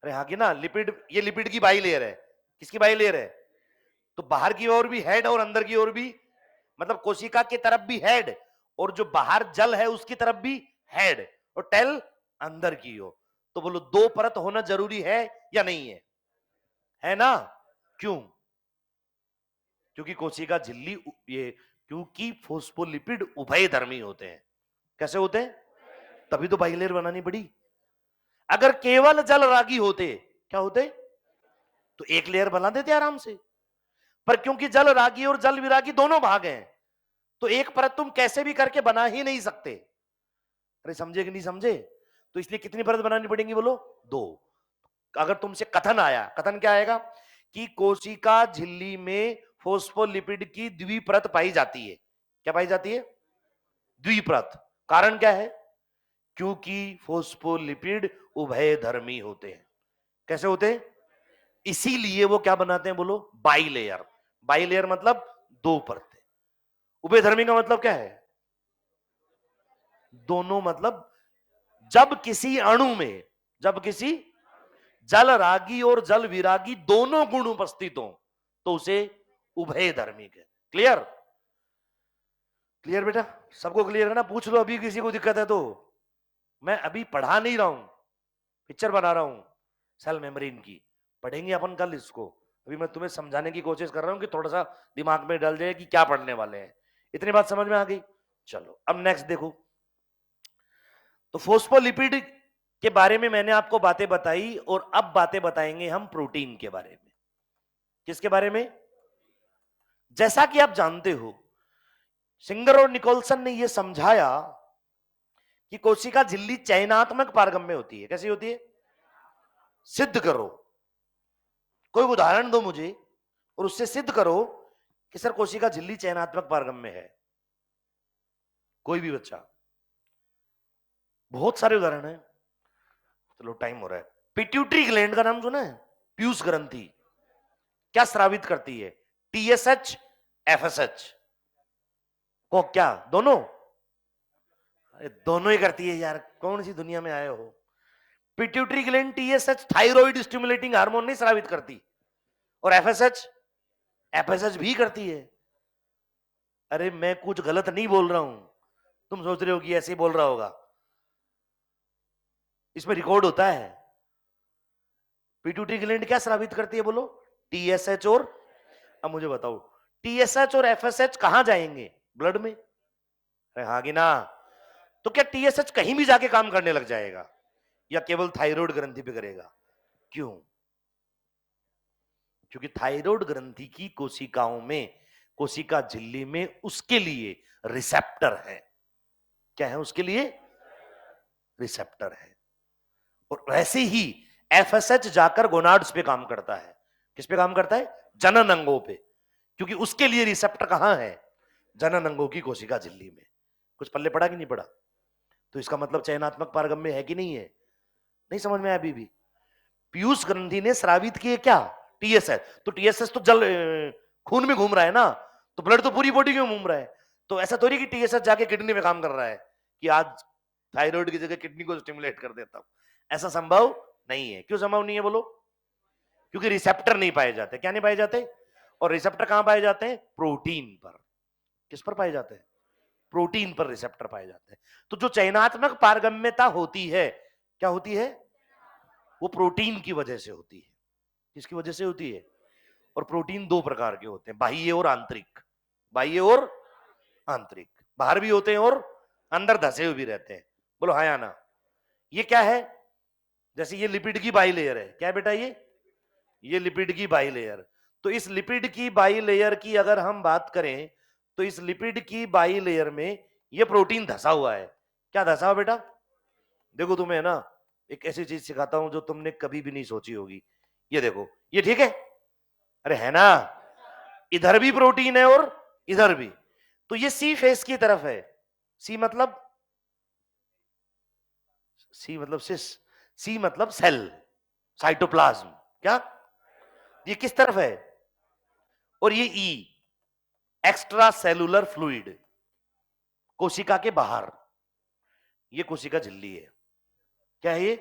अरे हाँ की ना, लिपिड, ये लिपिड की बाई लेयर है। किसकी बाई लेयर है? तो बाहर की ओर भी हेड और अंदर की ओर भी, मतलब कोशिका की तरफ भी हेड, और जो बाहर जल है उसकी तरफ भी हेड, और टेल अंदर की ओर। तो बोलो दो परत होना जरूरी है या नहीं है? है ना? क्यों? क्योंकि कोशिका झिल्ली ये, क्योंकि फोस्फोलिपिड उभयधर्मी होते हैं। कैसे होते हैं? तभी तो बाइलेयर बनानी पड़ी। अगर केवल जल रागी होते, क्या होते? तो एक लेयर बना देते आराम से। पर क्योंकि जल रागी और जल विरागी दोनों भाग हैं, तो एक परत तुम कैसे भी करके बना ही नहीं सकते। अरे समझे कि नहीं समझे? तो इसलिए कितनी परत बनानी पड़ेगी बोलो? दो। अगर तुमसे कथन आया, कथन क्या आएगा? कि कोशिका झिल्ली में फोस्फोलिपिड की द्विपरत पाई जाती है। क्या पाई जाती है? द्विपरत। कारण क्या है? क्योंकि फोस्फोलिपिड उभयधर्मी होते हैं। कैसे होते हैं? इसीलिए वो क्या बनाते हैं बोलो? बाइलेयर। बाइलेयर मतलब दो परतें। उभयधर्मी का मतलब क्या है? दोनों, मतलब जब किसी अणु में, जब किसी जल रागी और जल विरागी दोनों गुण उपस्थित हो तो उसे उभयधर्मी कहते। क्लियर? क्लियर बेटा? सबको क्लियर है ना? पूछ लो अभी किसी को दिक्कत है तो। मैं अभी पढ़ा नहीं रहा हूं, पिक्चर बना रहा हूं सेल मेम्ब्रेन की। पढ़ेंगे अपन कल इसको। अभी मैं तुम्हें समझाने की कोशिश कर रहा हूं कि थोड़ा सा दिमाग में डल जाए कि क्या पढ़ने वाले हैं। इतनी बात समझ में आ गई? चलो अब नेक्स्ट देखो। तो फोस्फोलिपिड के बारे में मैंने आपको बातें बताई, और अब बातें बताएंगे हम प्रोटीन के बारे में। किसके बारे में? जैसा कि आप जानते हो, सिंगर और निकोलसन ने यह समझाया कि कोशिका झिल्ली चयनात्मक पारगम्य होती है। कैसी होती है? सिद्ध करो, कोई उदाहरण दो मुझे और उससे सिद्ध करो कि सर कोशिका झिल्ली चयनात्मक पारगम्य है। कोई भी बच्चा, बहुत सारे उदाहरण हैं। चलो टाइम हो रहा है। पिट्यूटरी ग्लैंड का नाम सुना है? पीयूष ग्रंथि क्या स्रावित करती है? टीएसएच, एफएसएच को। क्या दोनों? अरे दोनों ही करती है यार, कौन सी दुनिया में आए हो। Pituitary gland TSH thyroid stimulating hormone नहीं स्रावित करती, और एफएसएच, एफएसएच भी करती है। अरे मैं कुछ गलत नहीं बोल रहा हूं, तुम सोच रहे हो कि ऐसे ही बोल रहा होगा। इसमें रिकॉर्ड होता है। पिट्यूटरी ग्लैंड क्या स्रावित करती है बोलो? टीएसएच और, अब मुझे बताओ, टीएसएच और एफएसएच कहां जाएंगे? ब्लड में। अरे हाँ कि ना? तो क्या टीएसएच कहीं भी जाके काम करने लग जाएगा, या केवल थायराइड ग्रंथि पे करेगा? क्यों? क्योंकि थायराइड ग्रंथि की कोशिकाओं में, कोशिका झिल्ली में उसके लिए रिसेप्टर है। क्या है उसके लिए? रिसेप्टर है। और वैसे ही एफएसएच जाकर गोनाड्स पे काम करता है। किस पे काम करता है? जनन अंगों पे, क्योंकि उसके लिए रिसेप्टर कहां है? जनन अंगों की कोशिका झिल्ली में। कुछ पल्ले पड़ा कि नहीं पड़ा? तो इसका मतलब चयनात्मक पारगम्य है कि नहीं है? नहीं समझ में आया अभी भी? पीयूष ग्रंथि ने स्रावित किए क्या? टीएसएच। तो टीएसएच तो जल खून में घूम रहा है ना, तो ब्लड तो पूरी बॉडी में घूम रहा है। तो ऐसा थोड़ी कि टीएसएच जाके किडनी में काम कर रहा है कि आज थायराइड की जगह किडनी को स्टिमुलेट कर देता हूं। ऐसा संभव नहीं है। क्यों संभव नहीं है बोलो? क्योंकि रिसेप्टर नहीं पाए जाते। क्या नहीं पाए जाते? और रिसेप्टर कहां पाए जाते हैं? प्रोटीन पर। किस पर पाए जाते हैं? प्रोटीन पर रिसेप्टर पाए जाते हैं। तो जो चयनात्मक पारगम्यता होती है, क्या होती है? वो प्रोटीन की वजह से होती है। किसकी वजह से होती है? और प्रोटीन दो प्रकार के होते हैं, बाह्य और आंतरिक। बाह्य और आंतरिक। बाहर भी होते हैं और अंदर धसे हुए भी रहते हैं। बोलो हाँ या ना? ये क्या है? जैसे ये लिपिड की बाई लेयर है। क्या है बेटा? ये लिपिड की बाई लेयर। तो इस लिपिड की बाई लेयर की अगर हम बात करें, तो इस लिपिड की बाई लेयर में ये प्रोटीन धसा हुआ है। क्या धसा हुआ बेटा? देखो तुम्हें ना एक ऐसी चीज सिखाता हूं जो तुमने कभी भी नहीं सोची होगी। ये देखो, ये ठीक है? अरे है ना? इधर भी प्रोटीन है और इधर भी। तो ये सी फेस की तरफ है। सी मतलब, सी मतलब सिस, सी मतलब सेल, साइटोप्लाज्म। क्या? ये किस तरफ है? और ये ई, एक्स्ट्रा सेलुलर फ्लूइड, कोशिका के बाहर। ये कोशिका झिल्ली है। क्या है ये?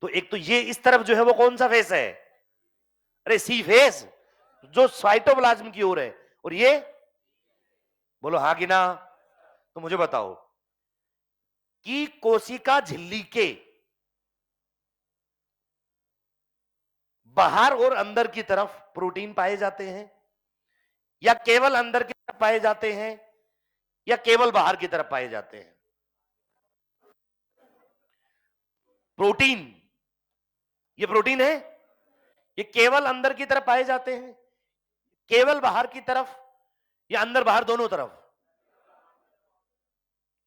तो एक तो ये इस तरफ जो है वो कौन सा फेस है? अरे सी फेस, जो साइटोप्लाज्म की ओर है। और ये, बोलो हाँ कि ना? तो मुझे बताओ कि कोशिका झिल्ली के बाहर और अंदर की तरफ प्रोटीन पाए जाते हैं, या केवल अंदर की तरफ पाए जाते हैं, या केवल बाहर की तरफ पाए जाते हैं? प्रोटीन, ये प्रोटीन है, ये केवल अंदर की तरफ पाए जाते हैं, केवल बाहर की तरफ, या अंदर बाहर दोनों तरफ?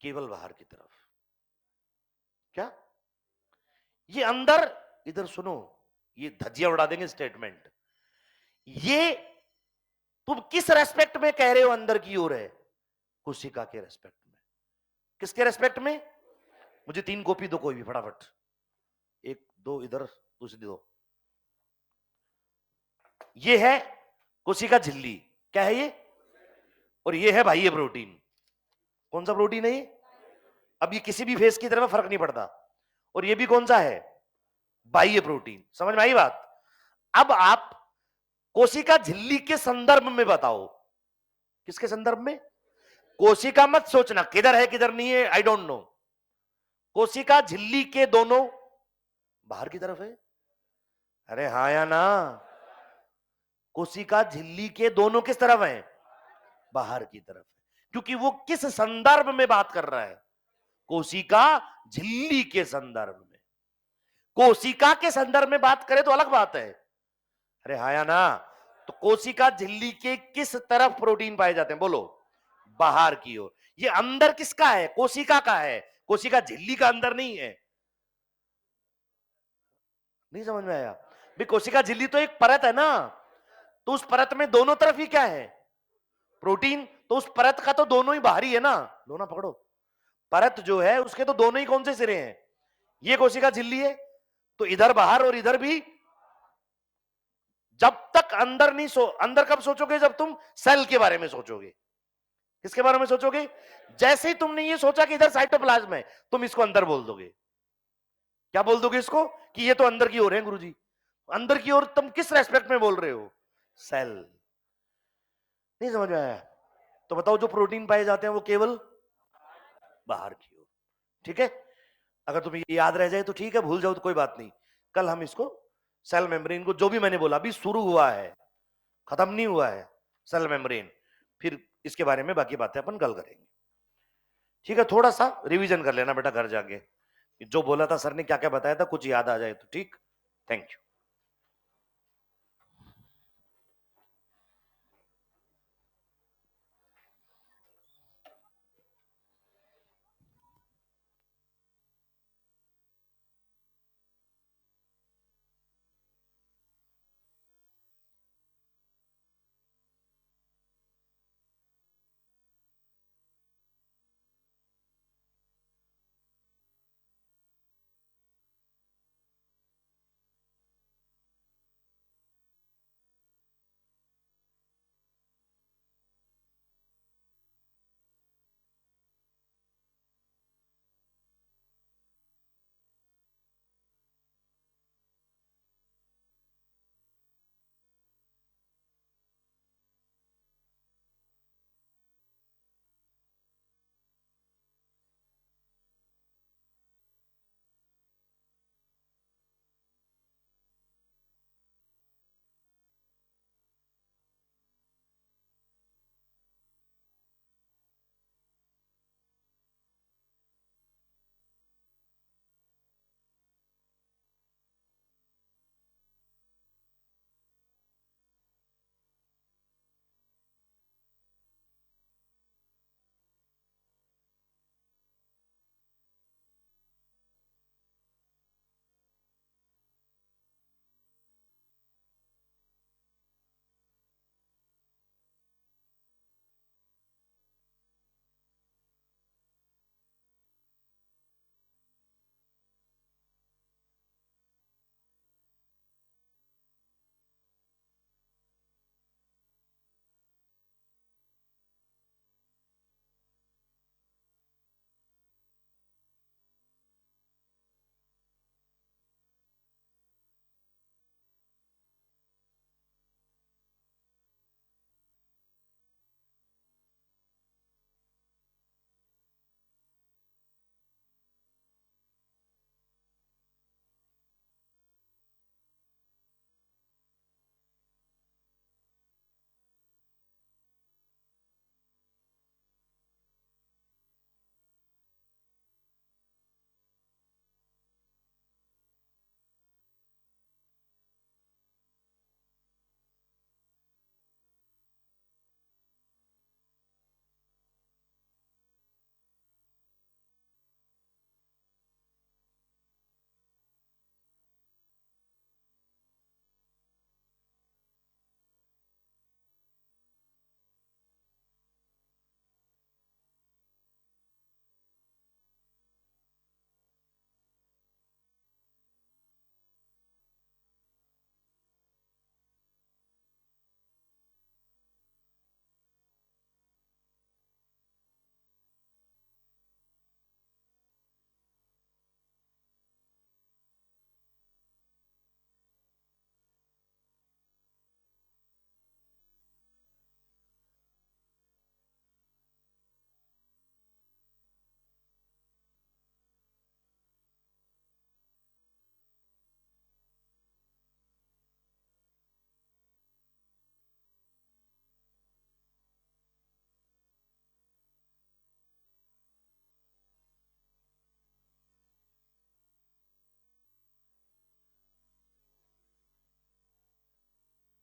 केवल बाहर की तरफ। क्या? ये अंदर, इधर सुनो, ये धज्जियां उड़ा देंगे स्टेटमेंट। ये तुम किस रेस्पेक्ट में कह रहे हो अंदर की ओर है? कोशिका के रेस्पेक्ट में। किसके रेस्पेक्ट में? मुझे 3 कॉपी दो कोई भी फटाफट। 1 2 इधर, दूसरी दो। ये है कोशिका झिल्ली। क्या है ये? और ये है बाह्य प्रोटीन। कौन सा प्रोटीन है ये? अब ये किसी भी फेस की तरफ फर्क नहीं पड़ता। और ये भी कौन सा है? बाह्य प्रोटीन। समझ में आई बात? अब आप कोशिका झिल्ली के संदर्भ में बताओ। किसके संदर्भ में? कोशिका मत सोचना किधर है किधर नहीं है, आई डोंट नो। कोशिका झिल्ली के दोनों बाहर की तरफ है। अरे हाँ या ना? कोशिका झिल्ली के दोनों किस तरफ है? बाहर की तरफ है। क्योंकि वो किस संदर्भ में बात कर रहा है? कोशिका झिल्ली के संदर्भ में। कोशिका के संदर्भ में बात करें तो अलग बात है। अरे हाँ या ना? तो कोशिका झिल्ली के किस तरफ प्रोटीन पाए जाते हैं? बोलो। बाहर की ओर। ये अंदर किसका है? कोशिका का है। कोशिका झिल्ली का अंदर नहीं है। नहीं समझ में आया? भाई कोशिका झिल्ली तो एक परत है ना, तो उस परत में दोनों तरफ ही क्या है? प्रोटीन। तो उस परत का तो दोनों ही बाहरी है ना। लो ना पकड़ो। परत जो है उसके तो दोनों ही कौन से सिरे हैं? ये कोशिका झिल्ली है, तो इधर बाहर और इधर भी। जब तक अंदर नहीं अंदर कब सोचोगे? जब तुम सेल के बारे में सोचोगे। किसके बारे में सोचोगे? जैसे ही तुमने ये सोचा कि इधर साइटोप्लाज्म है, तुम इसको अंदर बोल दोगे। क्या बोल दोगे इसको? कि ये तो अंदर की ओर है गुरुजी। अंदर की ओर तुम किस रेस्पेक्ट में बोल रहे हो? सेल। नहीं समझ में आया? तो बताओ, जो प्रोटीन पाए जाते हैं वो केवल बाहर की ओर। ठीक है? अगर तुम्हें ये याद रह जाए तो ठीक है, भूल जाओ तो कोई बात नहीं। कल हम इसको सेल मेम्ब्रेन को, जो भी मैंने बोला, अभी शुरू हुआ है, खत्म नहीं हुआ है सेल मेम्ब्रेन, फिर इसके बारे में बाकी बातें अपन कल करेंगे। ठीक है? थोड़ा सा रिवीजन कर लेना बेटा घर जाके, जो बोला था सर ने, क्या क्या बताया था, कुछ याद आ जाए तो ठीक। Thank you.